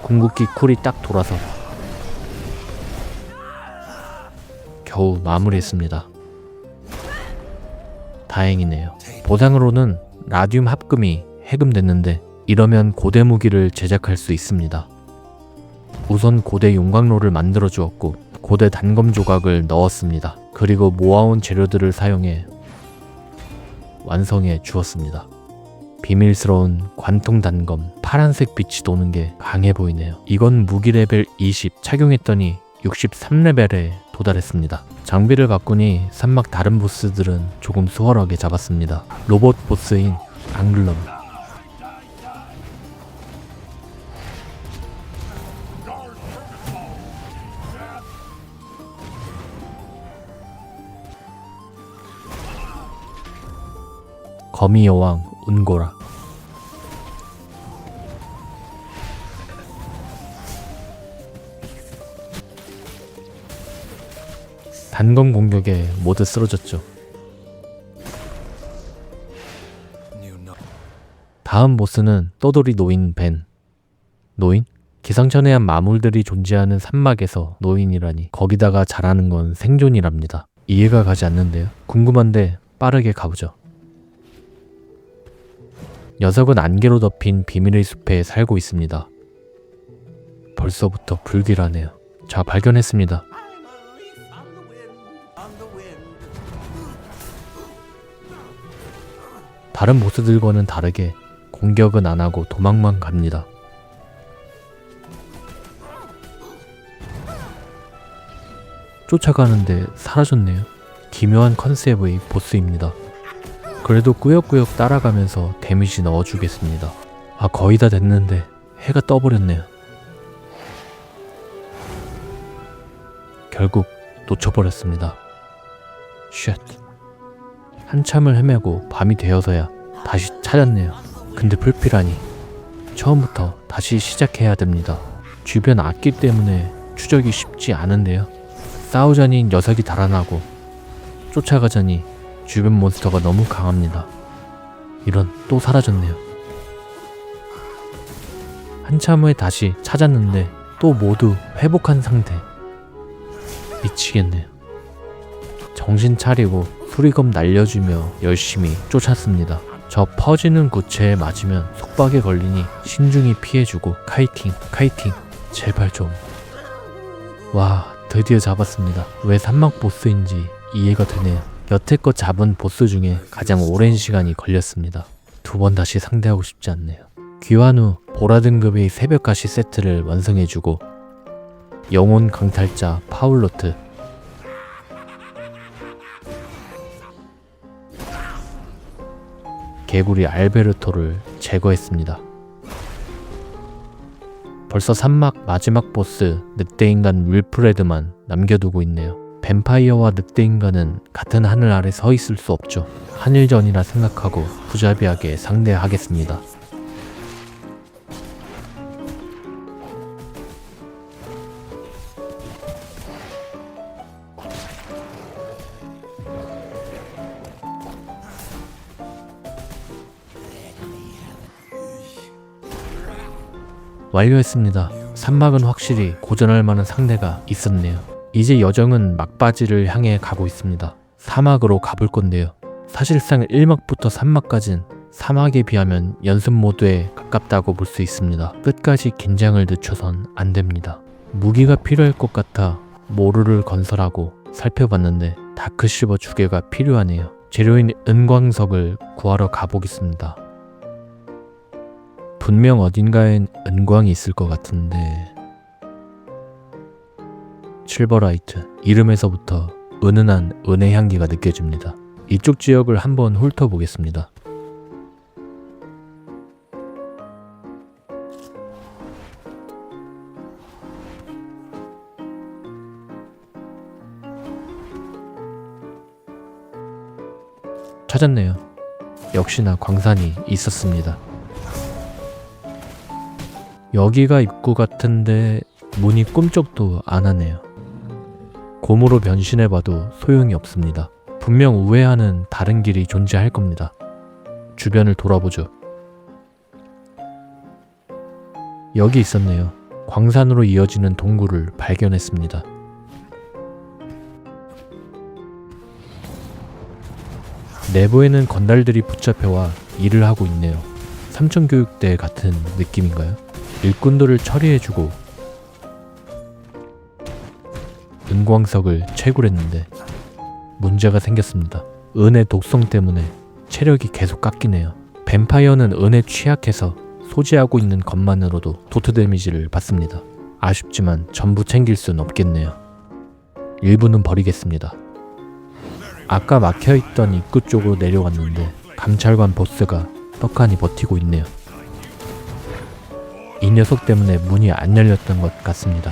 궁극기 쿨이 딱 돌아서 겨우 마무리했습니다. 다행이네요. 보상으로는 라듐 합금이 해금됐는데 이러면 고대 무기를 제작할 수 있습니다. 우선 고대 용광로를 만들어 주었고 고대 단검 조각을 넣었습니다. 그리고 모아온 재료들을 사용해 완성해 주었습니다. 비밀스러운 관통 단검 파란색 빛이 도는 게 강해 보이네요. 이건 무기 레벨 20 착용했더니 63레벨에 도달했습니다. 장비를 바꾸니 산막 다른 보스들은 조금 수월하게 잡았습니다. 로봇 보스인 앙글럼, 거미 여왕 운고라, 단검 공격에 모두 쓰러졌죠. 다음 보스는 떠돌이 노인 벤. 노인? 기상천외한 마물들이 존재하는 산막에서 노인이라니, 거기다가 잘하는 건 생존이랍니다. 이해가 가지 않는데요. 궁금한데 빠르게 가보죠. 녀석은 안개로 덮인 비밀의 숲에 살고 있습니다. 벌써부터 불길하네요. 자, 발견했습니다. 다른 보스들과는 다르게 공격은 안 하고 도망만 갑니다. 쫓아가는데 사라졌네요. 기묘한 컨셉의 보스입니다. 그래도 꾸역꾸역 따라가면서 데미지 넣어주겠습니다. 아, 거의 다 됐는데 해가 떠버렸네요. 결국 놓쳐버렸습니다. 쉣. 한참을 헤매고 밤이 되어서야 다시 찾았네요. 근데 불필하니 처음부터 다시 시작해야 됩니다. 주변 악기 때문에 추적이 쉽지 않은데요. 싸우자니 녀석이 달아나고 쫓아가자니 주변 몬스터가 너무 강합니다. 이런, 또 사라졌네요. 한참 후에 다시 찾았는데 또 모두 회복한 상태. 미치겠네요. 정신 차리고 수리검 날려주며 열심히 쫓았습니다. 저 퍼지는 구체에 맞으면 속박에 걸리니 신중히 피해주고 카이팅, 카이팅, 제발 좀. 와, 드디어 잡았습니다. 왜 산막 보스인지 이해가 되네요. 여태껏 잡은 보스 중에 가장 오랜 시간이 걸렸습니다. 두 번 다시 상대하고 싶지 않네요. 귀환 후 보라 등급의 새벽가시 세트를 완성해주고 영혼 강탈자 파울로트, 개구리 알베르토를 제거했습니다. 벌써 산막 마지막 보스 늑대인간 윌프레드만 남겨두고 있네요. 뱀파이어와 늑대인간은 같은 하늘 아래 서 있을 수 없죠. 한일전이라 생각하고 부자비하게 상대하겠습니다. 완료했습니다. 산막은 확실히 고전할 만한 상대가 있었네요. 이제 여정은 막바지를 향해 가고 있습니다. 사막으로 가볼 건데요. 사실상 1막부터 3막까진 사막에 비하면 연습 모드에 가깝다고 볼 수 있습니다. 끝까지 긴장을 늦춰선 안 됩니다. 무기가 필요할 것 같아 모루를 건설하고 살펴봤는데 다크실버 2개가 필요하네요. 재료인 은광석을 구하러 가보겠습니다. 분명 어딘가엔 은광이 있을 것 같은데. 실버라이트, 이름에서부터 은은한 은의 향기가 느껴집니다. 이쪽 지역을 한번 훑어보겠습니다. 찾았네요. 역시나 광산이 있었습니다. 여기가 입구 같은데 문이 꿈쩍도 안 하네요. 곰으로 변신해봐도 소용이 없습니다. 분명 우회하는 다른 길이 존재할 겁니다. 주변을 돌아보죠. 여기 있었네요. 광산으로 이어지는 동굴을 발견했습니다. 내부에는 건달들이 붙잡혀와 일을 하고 있네요. 삼천교육대 같은 느낌인가요? 일꾼들을 처리해주고 은광석을 채굴했는데 문제가 생겼습니다. 은의 독성 때문에 체력이 계속 깎이네요. 뱀파이어는 은에 취약해서 소지하고 있는 것만으로도 도트 데미지를 받습니다. 아쉽지만 전부 챙길 순 없겠네요. 일부는 버리겠습니다. 아까 막혀있던 입구 쪽으로 내려왔는데 감찰관 보스가 떡하니 버티고 있네요. 이 녀석 때문에 문이 안 열렸던 것 같습니다.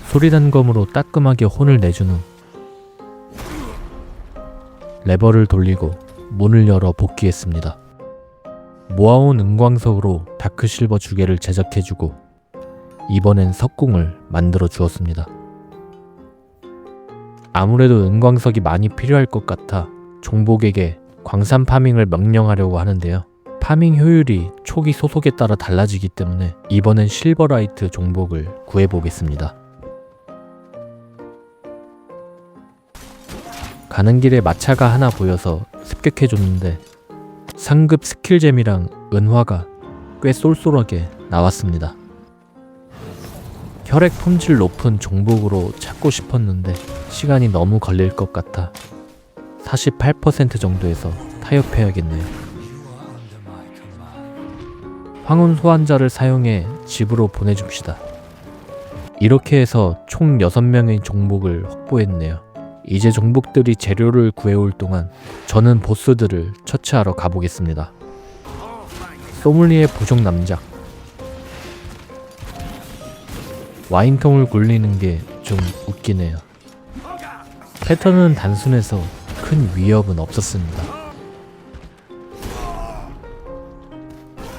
소리단검으로 따끔하게 혼을 내준 후 레버를 돌리고 문을 열어 복귀했습니다. 모아온 은광석으로 다크실버 주개를 제작해주고 이번엔 석궁을 만들어 주었습니다. 아무래도 은광석이 많이 필요할 것 같아 종복에게 광산 파밍을 명령하려고 하는데요. 파밍 효율이 초기 소속에 따라 달라지기 때문에 이번엔 실버라이트 종복을 구해보겠습니다. 가는 길에 마차가 하나 보여서 습격해줬는데 상급 스킬잼이랑 은화가 꽤 쏠쏠하게 나왔습니다. 혈액 품질 높은 종복으로 찾고 싶었는데 시간이 너무 걸릴 것 같아 48% 정도에서 타협해야겠네요. 황혼 소환자를 사용해 집으로 보내줍시다. 이렇게 해서 총 6명의 종복을 확보했네요. 이제 종복들이 재료를 구해올 동안 저는 보스들을 처치하러 가보겠습니다. 소믈리에 부족 남작. 와인통을 굴리는 게 좀 웃기네요. 패턴은 단순해서 큰 위협은 없었습니다.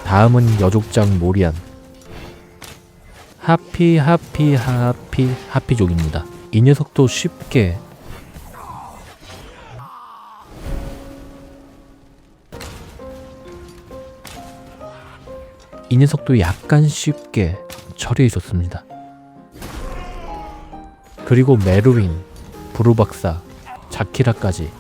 다음은 여족장 모리안. 하피족입니다. 이 녀석도 쉽게 약간 쉽게 처리해줬습니다. 그리고 메르윈, 브루박사, 자키라까지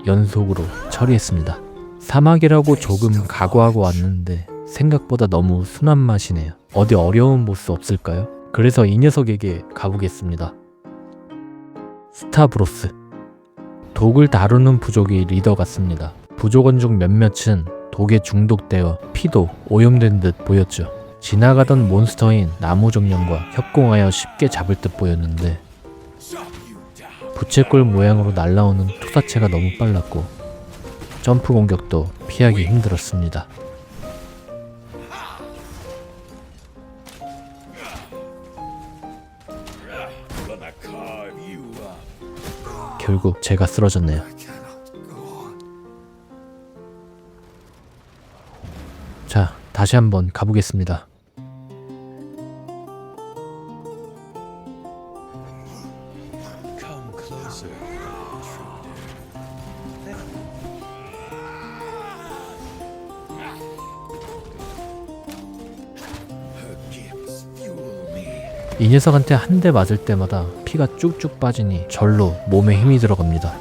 연속으로 처리했습니다. 사막이라고 조금 각오하고 왔는데 생각보다 너무 순한 맛이네요. 어디 어려운 보스 없을까요? 그래서 이 녀석에게 가보겠습니다. 스타브로스. 독을 다루는 부족이 리더 같습니다. 부족원 중 몇몇은 독에 중독되어 피도 오염된 듯 보였죠. 지나가던 몬스터인 나무정령과 협공하여 쉽게 잡을 듯 보였는데 부채꼴 모양으로 날아오는 투사체가 너무 빨랐고 점프 공격도 피하기 힘들었습니다. 결국 제가 쓰러졌네요. 자, 다시 한번 가보겠습니다. 이 녀석한테 한 대 맞을 때마다 피가 쭉쭉 빠지니 절로 몸에 힘이 들어갑니다.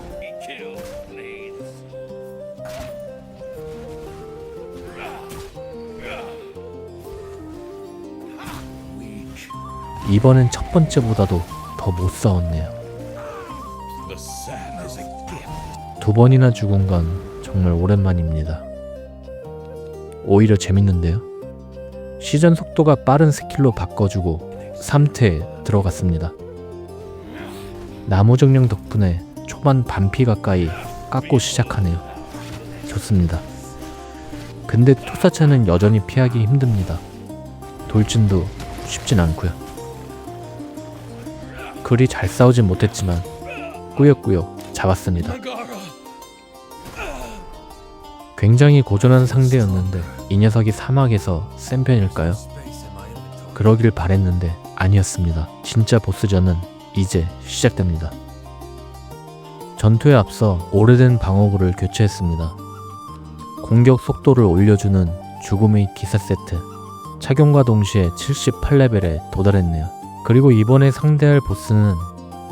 이번엔 첫 번째보다도 더 못 싸웠네요. 2번이나 죽은 건 정말 오랜만입니다. 오히려 재밌는데요. 시전 속도가 빠른 스킬로 바꿔주고 3태에 들어갔습니다. 나무정령 덕분에 초반 반피 가까이 깎고 시작하네요. 좋습니다. 근데 투사체는 여전히 피하기 힘듭니다. 돌진도 쉽진 않고요. 그리 잘 싸우진 못했지만 꾸역꾸역 잡았습니다. 굉장히 고전한 상대였는데 이 녀석이 사막에서 센 편일까요? 그러길 바랬는데 아니었습니다. 진짜 보스전은 이제 시작됩니다. 전투에 앞서 오래된 방어구를 교체했습니다. 공격 속도를 올려주는 죽음의 기사 세트. 착용과 동시에 78레벨에 도달했네요. 그리고 이번에 상대할 보스는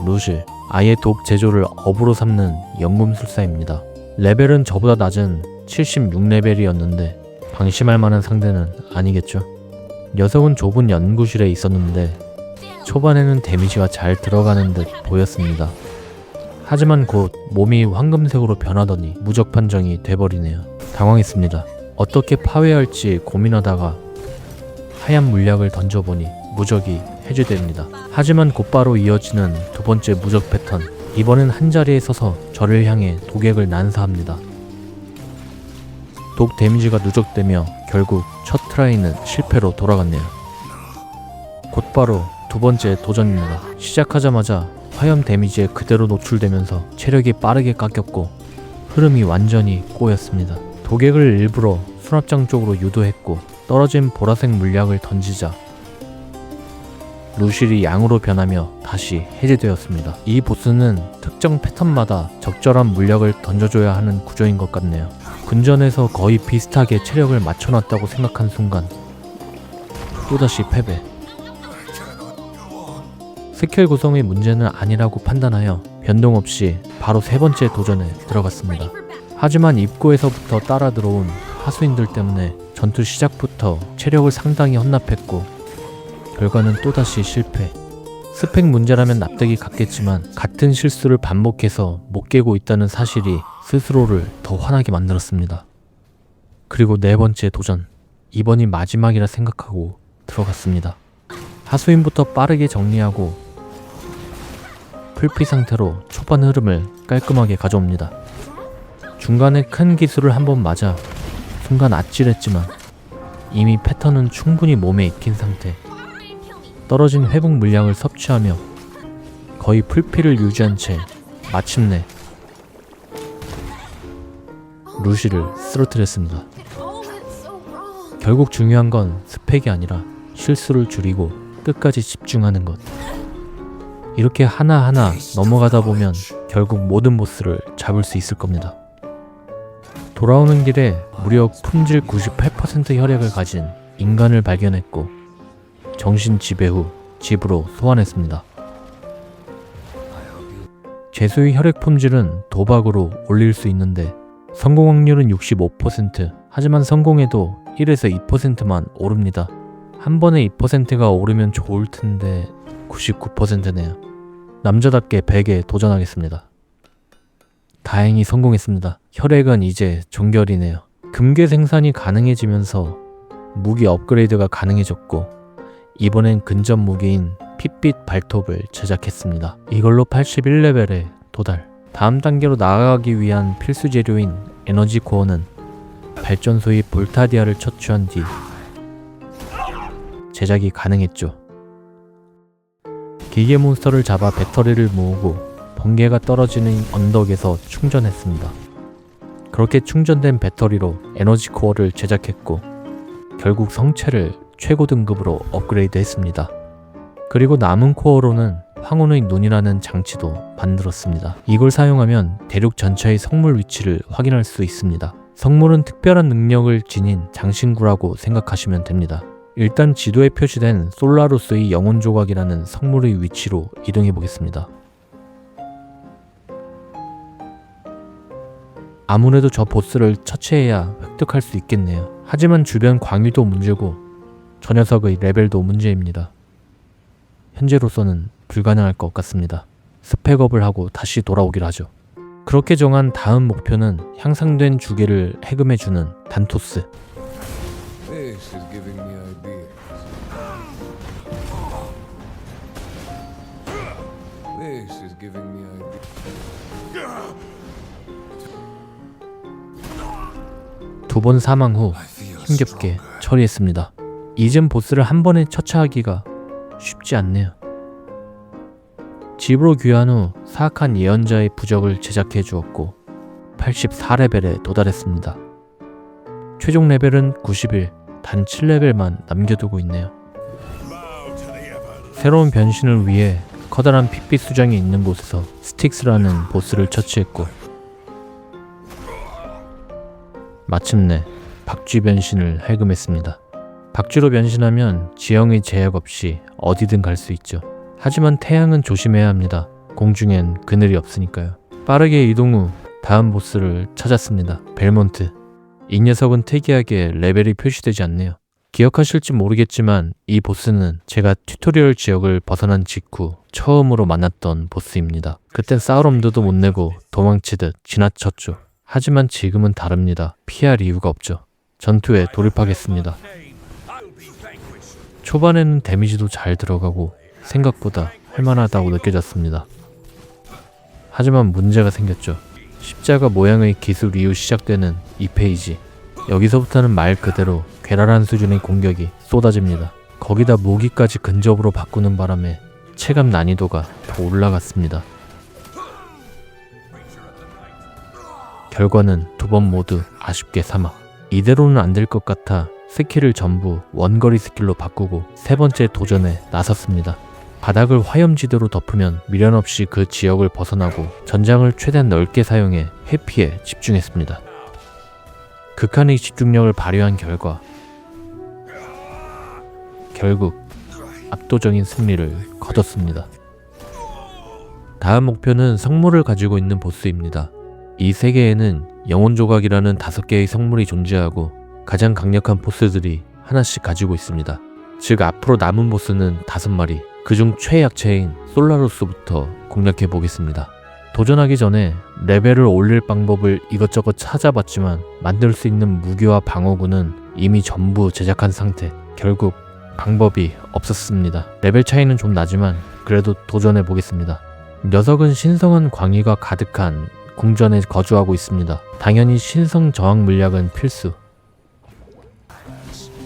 루실. 아예 독 제조를 업으로 삼는 연금술사입니다. 레벨은 저보다 낮은 76레벨이었는데 방심할 만한 상대는 아니겠죠. 녀석은 좁은 연구실에 있었는데 초반에는 데미지가 잘 들어가는 듯 보였습니다. 하지만 곧 몸이 황금색으로 변하더니 무적 판정이 돼버리네요. 당황했습니다. 어떻게 파괴할지 고민하다가 하얀 물약을 던져보니 무적이 해제됩니다. 하지만 곧바로 이어지는 두 번째 무적 패턴. 이번엔 한자리에 서서 저를 향해 독액을 난사합니다. 독 데미지가 누적되며 결국 첫 트라이는 실패로 돌아갔네요. 곧바로 두 번째 도전입니다. 시작하자마자 화염 데미지에 그대로 노출되면서 체력이 빠르게 깎였고 흐름이 완전히 꼬였습니다. 독액을 일부러 수납장 쪽으로 유도했고 떨어진 보라색 물약을 던지자 루실이 양으로 변하며 다시 해제되었습니다. 이 보스는 특정 패턴마다 적절한 물약을 던져줘야 하는 구조인 것 같네요. 근전에서 거의 비슷하게 체력을 맞춰놨다고 생각한 순간 또다시 패배. 스킬 구성의 문제는 아니라고 판단하여 변동 없이 바로 세 번째 도전에 들어갔습니다. 하지만 입구에서부터 따라 들어온 하수인들 때문에 전투 시작부터 체력을 상당히 헌납했고 결과는 또다시 실패. 스펙 문제라면 납득이 갔겠지만 같은 실수를 반복해서 못 깨고 있다는 사실이 스스로를 더 화나게 만들었습니다. 그리고 네 번째 도전. 이번이 마지막이라 생각하고 들어갔습니다. 하수인부터 빠르게 정리하고 풀피 상태로 초반 흐름을 깔끔하게 가져옵니다. 중간에 큰 기술을 한번 맞아 순간 아찔했지만 이미 패턴은 충분히 몸에 익힌 상태. 떨어진 회복 물량을 섭취하며 거의 풀피를 유지한 채 마침내 루시를 쓰러뜨렸습니다. 결국 중요한 건 스펙이 아니라 실수를 줄이고 끝까지 집중하는 것. 이렇게 하나하나 넘어가다 보면 결국 모든 보스를 잡을 수 있을 겁니다. 돌아오는 길에 무려 품질 98% 혈액을 가진 인간을 발견했고 정신 지배 후 집으로 소환했습니다. 죄수의 혈액 품질은 도박으로 올릴 수 있는데 성공 확률은 65%. 하지만 성공해도 1에서 2%만 오릅니다. 한 번에 2%가 오르면 좋을 텐데 99%네요. 남자답게 100에 도전하겠습니다. 다행히 성공했습니다. 혈액은 이제 종결이네요. 금괴 생산이 가능해지면서 무기 업그레이드가 가능해졌고 이번엔 근접 무기인 핏빛 발톱을 제작했습니다. 이걸로 81레벨에 도달. 다음 단계로 나아가기 위한 필수 재료인 에너지 코어는 발전소의 볼타디아를 처치한 뒤 제작이 가능했죠. 기계 몬스터를 잡아 배터리를 모으고 번개가 떨어지는 언덕에서 충전했습니다. 그렇게 충전된 배터리로 에너지 코어를 제작했고 결국 성체를 최고 등급으로 업그레이드 했습니다. 그리고 남은 코어로는 황혼의 눈이라는 장치도 만들었습니다. 이걸 사용하면 대륙 전체의 성물 위치를 확인할 수 있습니다. 성물은 특별한 능력을 지닌 장신구라고 생각하시면 됩니다. 일단 지도에 표시된 솔라루스의 영혼 조각이라는 성물의 위치로 이동해 보겠습니다. 아무래도 저 보스를 처치해야 획득할 수 있겠네요. 하지만 주변 광위도 문제고 저 녀석의 레벨도 문제입니다. 현재로서는 불가능할 것 같습니다. 스펙업을 하고 다시 돌아오기로 하죠. 그렇게 정한 다음 목표는 향상된 주계를 해금해주는 단토스. 두 번 사망 후 힘겹게 처리했습니다. 이젠 보스를 한 번에 처치하기가 쉽지 않네요. 집으로 귀환 후 사악한 예언자의 부적을 제작해 주었고 84레벨에 도달했습니다. 최종 레벨은 91, 단 7레벨만 남겨두고 있네요. 새로운 변신을 위해 커다란 핏빛 수정이 있는 곳에서 스틱스라는 보스를 처치했고 마침내 박쥐 변신을 해금했습니다. 박쥐로 변신하면 지형의 제약 없이 어디든 갈 수 있죠. 하지만 태양은 조심해야 합니다. 공중엔 그늘이 없으니까요. 빠르게 이동 후 다음 보스를 찾았습니다. 벨몬트. 이 녀석은 특이하게 레벨이 표시되지 않네요. 기억하실지 모르겠지만 이 보스는 제가 튜토리얼 지역을 벗어난 직후 처음으로 만났던 보스입니다. 그땐 싸울엄두도 못 내고 도망치듯 지나쳤죠. 하지만 지금은 다릅니다. 피할 이유가 없죠. 전투에 돌입하겠습니다. 초반에는 데미지도 잘 들어가고 생각보다 할만하다고 느껴졌습니다. 하지만 문제가 생겼죠. 십자가 모양의 기술 이후 시작되는 이 페이지. 여기서부터는 말 그대로 괴랄한 수준의 공격이 쏟아집니다. 거기다 무기까지 근접으로 바꾸는 바람에 체감 난이도가 더 올라갔습니다. 결과는 두 번 모두 아쉽게 사망. 이대로는 안 될 것 같아 스킬을 전부 원거리 스킬로 바꾸고 세 번째 도전에 나섰습니다. 바닥을 화염지대로 덮으면 미련 없이 그 지역을 벗어나고 전장을 최대한 넓게 사용해 회피에 집중했습니다. 극한의 집중력을 발휘한 결과 결국 압도적인 승리를 거뒀습니다. 다음 목표는 성물을 가지고 있는 보스입니다. 이 세계에는 영혼조각이라는 5개의 성물이 존재하고 가장 강력한 보스들이 하나씩 가지고 있습니다. 즉 앞으로 남은 보스는 5마리, 그중 최약체인 솔라루스부터 공략해 보겠습니다. 도전하기 전에 레벨을 올릴 방법을 이것저것 찾아봤지만 만들 수 있는 무기와 방어구는 이미 전부 제작한 상태. 결국 방법이 없었습니다. 레벨 차이는 좀 나지만 그래도 도전해 보겠습니다. 녀석은 신성한 광희가 가득한 궁전에 거주하고 있습니다. 당연히 신성 저항 물약은 필수.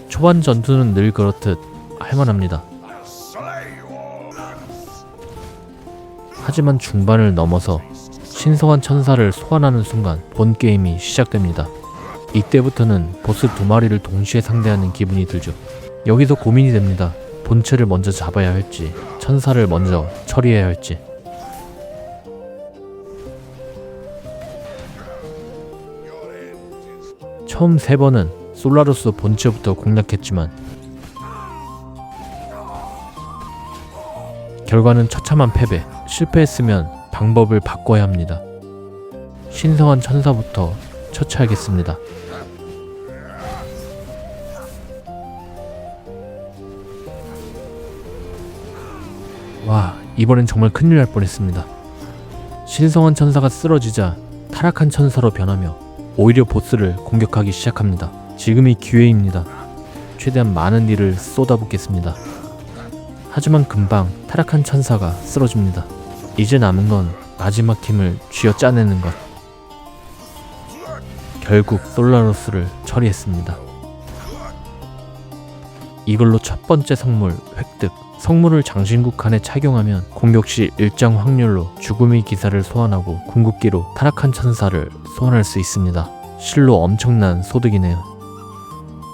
초반 전투는 늘 그렇듯 할만합니다. 하지만 중반을 넘어서 신성한 천사를 소환하는 순간 본 게임이 시작됩니다. 이때부터는 보스 2마리를 동시에 상대하는 기분이 들죠. 여기서 고민이 됩니다. 본체를 먼저 잡아야 할지 천사를 먼저 처리해야 할지. 처음 3번은 솔라루스 본체부터 공략했지만 결과는 처참한 패배. 실패했으면 방법을 바꿔야 합니다. 신성한 천사부터 처치하겠습니다. 와, 이번엔 정말 큰일 날 뻔했습니다. 신성한 천사가 쓰러지자 타락한 천사로 변하며 오히려 보스를 공격하기 시작합니다. 지금이 기회입니다. 최대한 많은 일을 쏟아붓겠습니다. 하지만 금방 타락한 천사가 쓰러집니다. 이제 남은 건 마지막 힘을 쥐어짜내는 것. 결국 솔라루스를 처리했습니다. 이걸로 첫 번째 성물 획득. 성물을 장신구 칸에 착용하면 공격 시 일정 확률로 죽음의 기사를 소환하고 궁극기로 타락한 천사를 소환할 수 있습니다. 실로 엄청난 소득이네요.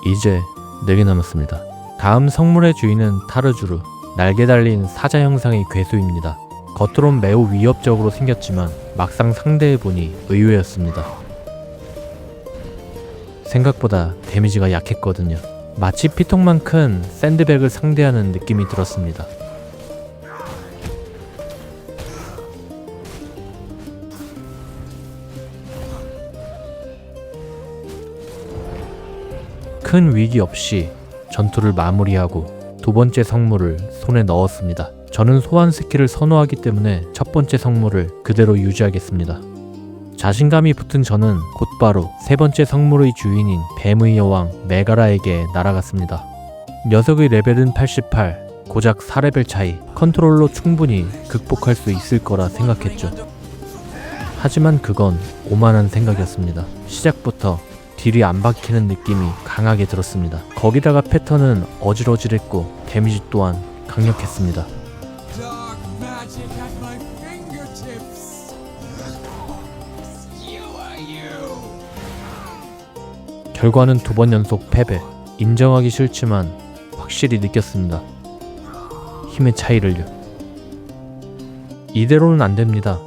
이제 4개 남았습니다. 다음 성물의 주인은 타르주르. 날개 달린 사자 형상의 괴수입니다. 겉으론 매우 위협적으로 생겼지만 막상 상대해보니 의외였습니다. 생각보다 데미지가 약했거든요. 마치 피통만 큰 샌드백을 상대하는 느낌이 들었습니다. 큰 위기 없이 전투를 마무리하고 두 번째 성물을 손에 넣었습니다. 저는 소환 스킬을 선호하기 때문에 첫 번째 성물을 그대로 유지하겠습니다. 자신감이 붙은 저는 곧바로 세 번째 성물의 주인인 뱀의 여왕 메가라에게 날아갔습니다. 녀석의 레벨은 88, 고작 4레벨 차이, 컨트롤로 충분히 극복할 수 있을 거라 생각했죠. 하지만 그건 오만한 생각이었습니다. 시작부터 딜이 안 박히는 느낌이 강하게 들었습니다. 거기다가 패턴은 어질어질했고 데미지 또한 강력했습니다. 결과는 2번 연속 패배. 인정하기 싫지만 확실히 느꼈습니다. 힘의 차이를요. 이대로는 안 됩니다.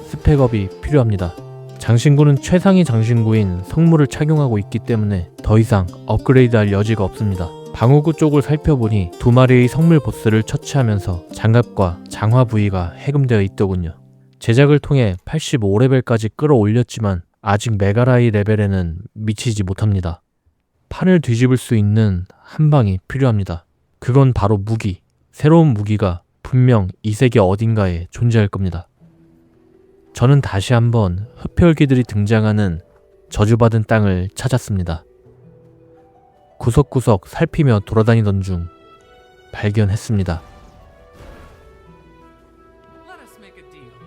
스펙업이 필요합니다. 장신구는 최상위 장신구인 성물을 착용하고 있기 때문에 더 이상 업그레이드할 여지가 없습니다. 방어구 쪽을 살펴보니 2마리의 성물 보스를 처치하면서 장갑과 장화 부위가 해금되어 있더군요. 제작을 통해 85레벨까지 끌어올렸지만 아직 메가라이 레벨에는 미치지 못합니다. 판을 뒤집을 수 있는 한 방이 필요합니다. 그건 바로 무기. 새로운 무기가 분명 이 세계 어딘가에 존재할 겁니다. 저는 다시 한번 흡혈귀들이 등장하는 저주받은 땅을 찾았습니다. 구석구석 살피며 돌아다니던 중 발견했습니다.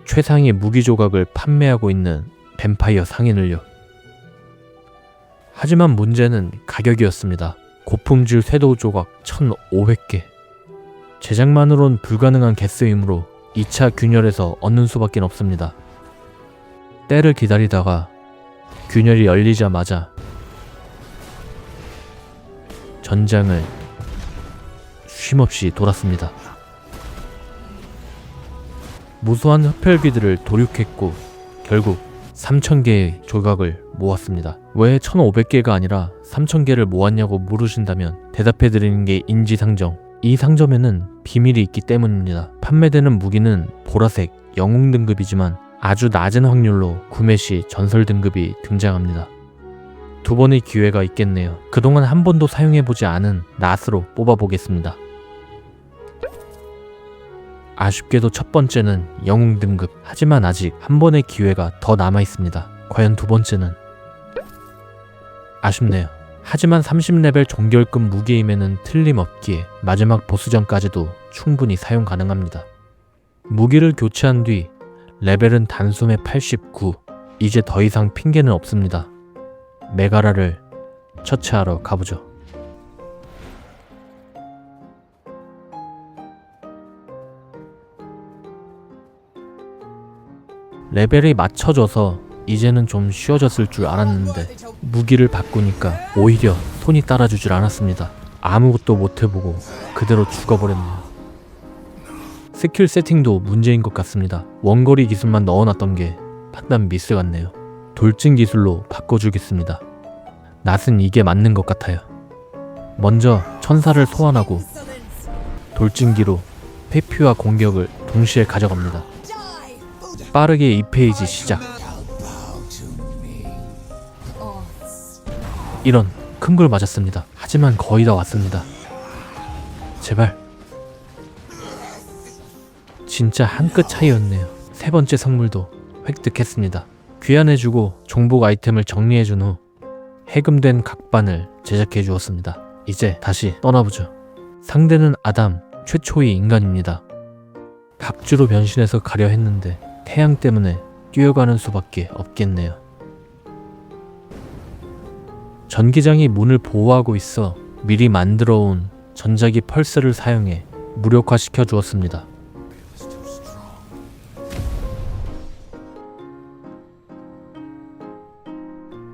최상의 무기 조각을 판매하고 있는 뱀파이어 상인을요. 하지만 문제는 가격이었습니다. 고품질 쇄도 조각 1,500개. 제작만으론 불가능한 개수이므로 2차 균열에서 얻는 수밖에 없습니다. 때를 기다리다가 균열이 열리자마자 전장을 쉼없이 돌았습니다. 무수한 흡혈귀들을 도륙했고 결국 3,000개의 조각을 모았습니다. 왜 1,500개가 아니라 3,000개를 모았냐고 물으신다면 대답해드리는 게 인지상정. 이 상점에는 비밀이 있기 때문입니다. 판매되는 무기는 보라색 영웅 등급이지만 아주 낮은 확률로 구매 시 전설 등급이 등장합니다. 2번의 기회가 있겠네요. 그동안 한 번도 사용해보지 않은 낫으로 뽑아보겠습니다. 아쉽게도 첫 번째는 영웅 등급. 하지만 아직 한 번의 기회가 더 남아있습니다. 과연 두 번째는? 아쉽네요. 하지만 30레벨 종결급 무기임에는 틀림없기에 마지막 보스전까지도 충분히 사용 가능합니다. 무기를 교체한 뒤 레벨은 단숨에 89. 이제 더 이상 핑계는 없습니다. 메가라를 처치하러 가보죠. 레벨이 맞춰져서 이제는 좀 쉬워졌을 줄 알았는데 무기를 바꾸니까 오히려 손이 따라주질 않았습니다. 아무것도 못해보고 그대로 죽어버렸네요. 스킬 세팅도 문제인 것 같습니다. 원거리 기술만 넣어놨던 게 판단 미스 같네요. 돌진 기술로 바꿔주겠습니다. 낫은 이게 맞는 것 같아요. 먼저 천사를 소환하고 돌진기로 회피와 공격을 동시에 가져갑니다. 빠르게 2페이지 시작. 이런 큰 걸 맞았습니다. 하지만 거의 다 왔습니다. 제발. 진짜 한 끗 차이였네요. 세 번째 선물도 획득했습니다. 귀환해주고 종복 아이템을 정리해준 후 해금된 각반을 제작해 주었습니다. 이제 다시 떠나보죠. 상대는 아담, 최초의 인간입니다. 각주로 변신해서 가려 했는데 태양 때문에 뛰어가는 수밖에 없겠네요. 전기장이 문을 보호하고 있어 미리 만들어 온 전자기 펄스를 사용해 무력화시켜 주었습니다.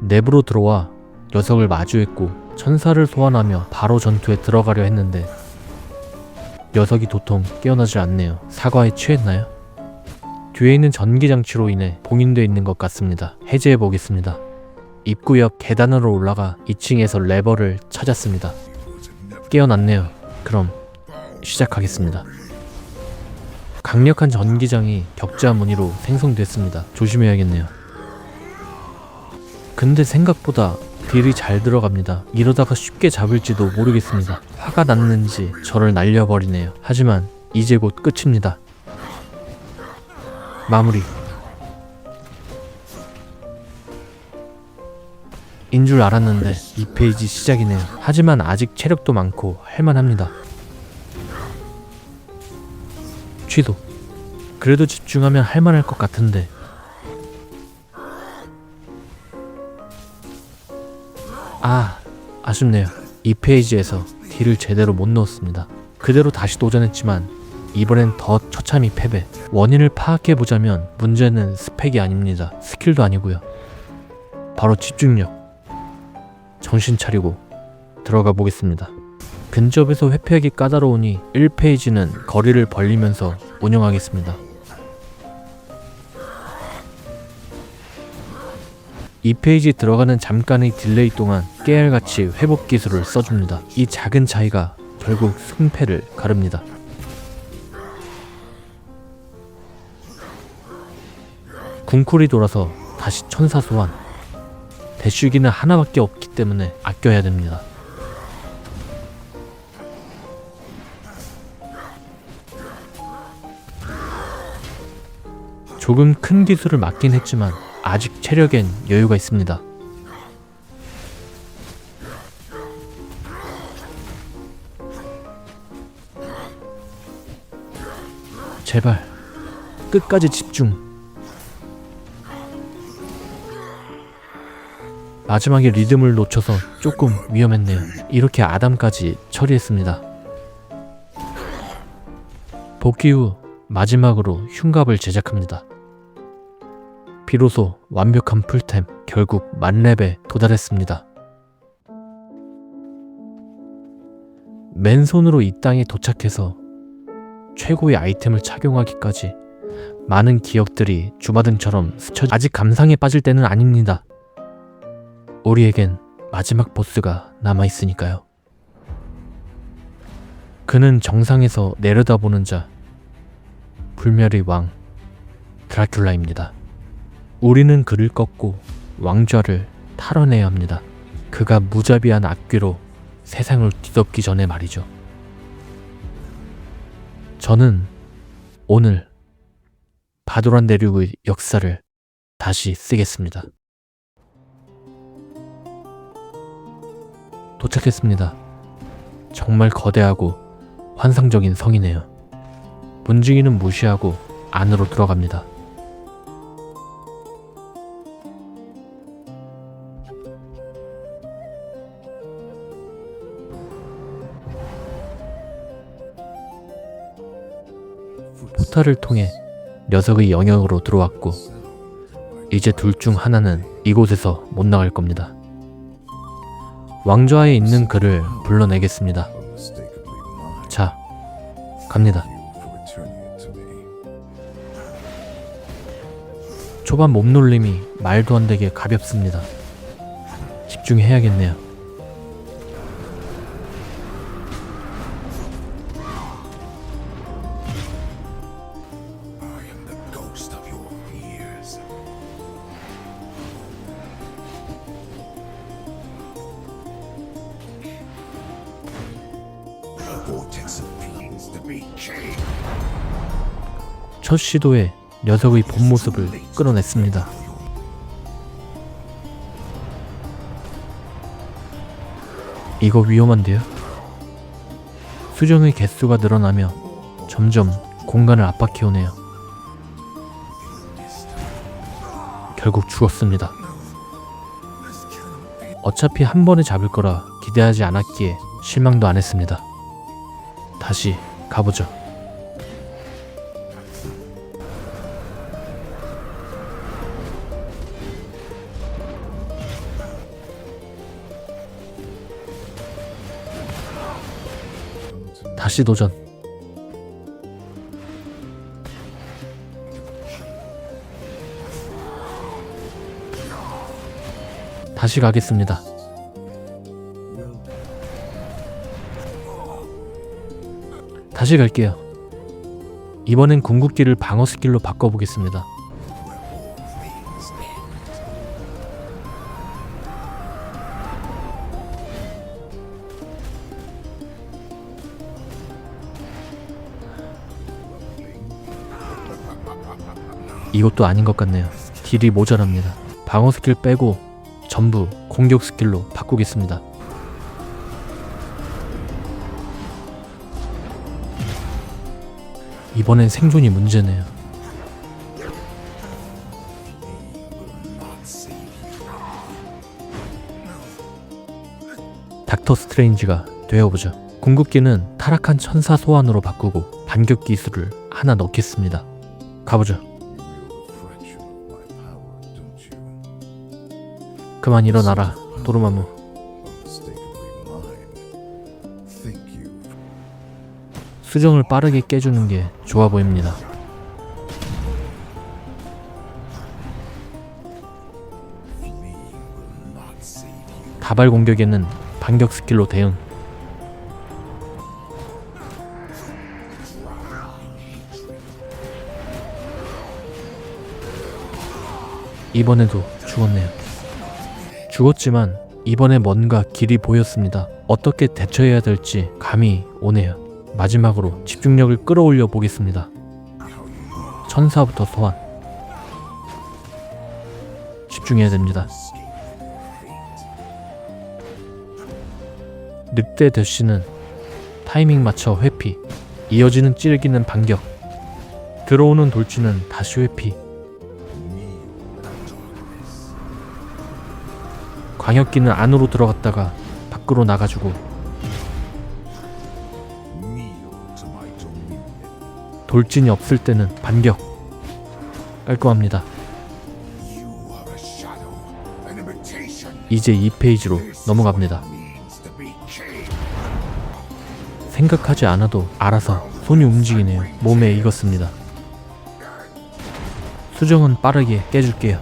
내부로 들어와 녀석을 마주했고 천사를 소환하며 바로 전투에 들어가려 했는데 녀석이 도통 깨어나질 않네요. 사과에 취했나요? 뒤에 있는 전기장치로 인해 봉인되어 있는 것 같습니다. 해제해 보겠습니다. 입구 옆 계단으로 올라가 2층에서 레버를 찾았습니다. 깨어났네요. 그럼 시작하겠습니다. 강력한 전기장이 격자 무늬로 생성됐습니다. 조심해야겠네요. 근데 생각보다 딜이 잘 들어갑니다. 이러다가 쉽게 잡을지도 모르겠습니다. 화가 났는지 저를 날려버리네요. 하지만 이제 곧 끝입니다. 마무리. 인 줄 알았는데 2페이지 시작이네요. 하지만 아직 체력도 많고 할만합니다. 취소. 그래도 집중하면 할만할 것 같은데. 아쉽네요. 2페이지에서 딜을 제대로 못 넣었습니다. 그대로 다시 도전했지만 이번엔 더 처참히 패배. 원인을 파악해보자면 문제는 스펙이 아닙니다. 스킬도 아니고요. 바로 집중력. 정신 차리고 들어가 보겠습니다. 근접에서 회피하기 까다로우니 1페이지는 거리를 벌리면서 운영하겠습니다. 2페이지 들어가는 잠깐의 딜레이 동안 깨알같이 회복 기술을 써줍니다. 이 작은 차이가 결국 승패를 가릅니다. 궁쿨이 돌아서 다시 천사 소환. 대쉬기는 하나밖에 없기 때문에 아껴야 됩니다. 조금 큰 기술을 맞긴 했지만 아직 체력엔 여유가 있습니다. 제발 끝까지 집중. 마지막에 리듬을 놓쳐서 조금 위험했네요. 이렇게 아담까지 처리했습니다. 복귀 후 마지막으로 흉갑을 제작합니다. 비로소 완벽한 풀템, 결국 만렙에 도달했습니다. 맨손으로 이 땅에 도착해서 최고의 아이템을 착용하기까지 많은 기억들이 주마등처럼 스쳐. 아직 감상에 빠질 때는 아닙니다. 우리에겐 마지막 보스가 남아있으니까요. 그는 정상에서 내려다보는 자, 불멸의 왕 드라큘라입니다. 우리는 그를 꺾고 왕좌를 탈환해야 합니다. 그가 무자비한 악귀로 세상을 뒤덮기 전에 말이죠. 저는 오늘 바도란 대륙의 역사를 다시 쓰겠습니다. 도착했습니다. 정말 거대하고 환상적인 성이네요. 문지기는 무시하고 안으로 들어갑니다. 포탈을 통해 녀석의 영역으로 들어왔고 이제 둘 중 하나는 이곳에서 못 나갈 겁니다. 왕좌에 있는 그를 불러내겠습니다. 자, 갑니다. 초반 몸놀림이 말도 안 되게 가볍습니다. 집중해야겠네요. 첫 시도에 녀석의 본 모습을 끌어냈습니다. 이거 위험한데요? 수정의 개수가 늘어나며 점점 공간을 압박해오네요. 결국 죽었습니다. 어차피 한 번에 잡을 거라 기대하지 않았기에 실망도 안 했습니다. 다시 가보죠. 다시 도전. 다시 가겠습니다. 다시 갈게요. 이번엔 궁극기를 방어 스킬로 바꿔보겠습니다. 이것도 아닌 것 같네요. 딜이 모자랍니다. 방어 스킬 빼고 전부 공격 스킬로 바꾸겠습니다. 이번엔 생존이 문제네요. 닥터 스트레인지가 되어보죠. 궁극기는 타락한 천사 소환으로 바꾸고 반격 기술을 하나 넣겠습니다. 가보죠. 그만 일어나라, 도르마무. 수정을 빠르게 깨주는 게 좋아 보입니다. 다발 공격에는 반격 스킬로 대응. 이번에도 죽었네요. 죽었지만 이번에 뭔가 길이 보였습니다. 어떻게 대처해야 될지 감이 오네요. 마지막으로 집중력을 끌어올려 보겠습니다. 천사부터 소환. 집중해야 됩니다. 늑대 대쉬는 타이밍 맞춰 회피. 이어지는 찌르기는 반격. 들어오는 돌진은 다시 회피. 광역기는 안으로 들어갔다가 밖으로 나가주고, 돌진이 없을 때는 반격. 깔끔합니다. 이제 2페이지로 넘어갑니다. 생각하지 않아도 알아서 손이 움직이네요. 몸에 익었습니다. 수정은 빠르게 깨줄게요.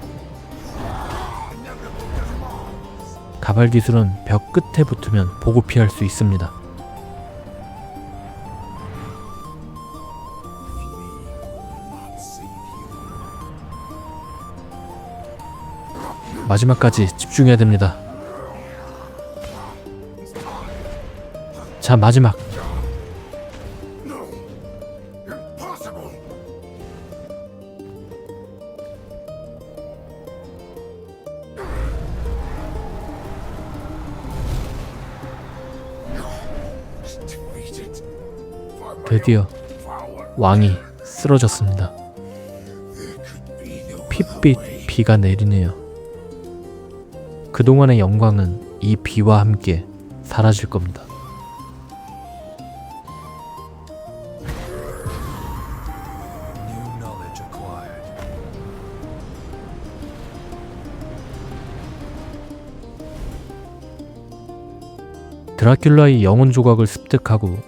가발 기술은 벽 끝에 붙으면 보고 피할 수 있습니다. 마지막까지 집중해야 됩니다. 자, 마지막. 드디어 왕이 쓰러졌습니다. 핏빛 비가 내리네요. 그동안의 영광은 이 비와 함께 사라질 겁니다. 드라큘라의 영혼 조각을 습득하고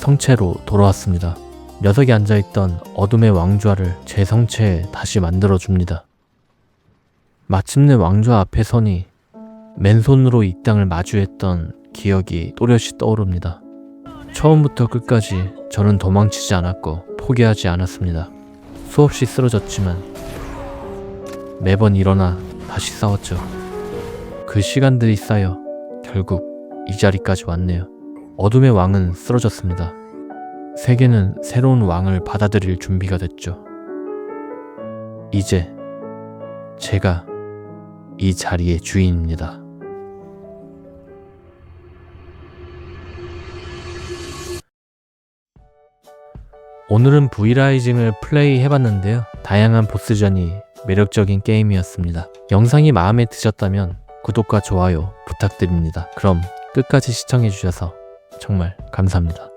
성체로 돌아왔습니다. 녀석이 앉아있던 어둠의 왕좌를 제 성체에 다시 만들어줍니다. 마침내 왕좌 앞에 서니 맨손으로 이 땅을 마주했던 기억이 또렷이 떠오릅니다. 처음부터 끝까지 저는 도망치지 않았고 포기하지 않았습니다. 수없이 쓰러졌지만 매번 일어나 다시 싸웠죠. 그 시간들이 쌓여 결국 이 자리까지 왔네요. 어둠의 왕은 쓰러졌습니다. 세계는 새로운 왕을 받아들일 준비가 됐죠. 이제 제가 이 자리의 주인입니다. 오늘은 V라이징을 플레이해봤는데요. 다양한 보스전이 매력적인 게임이었습니다. 영상이 마음에 드셨다면 구독과 좋아요 부탁드립니다. 그럼 끝까지 시청해주셔서 정말 감사합니다.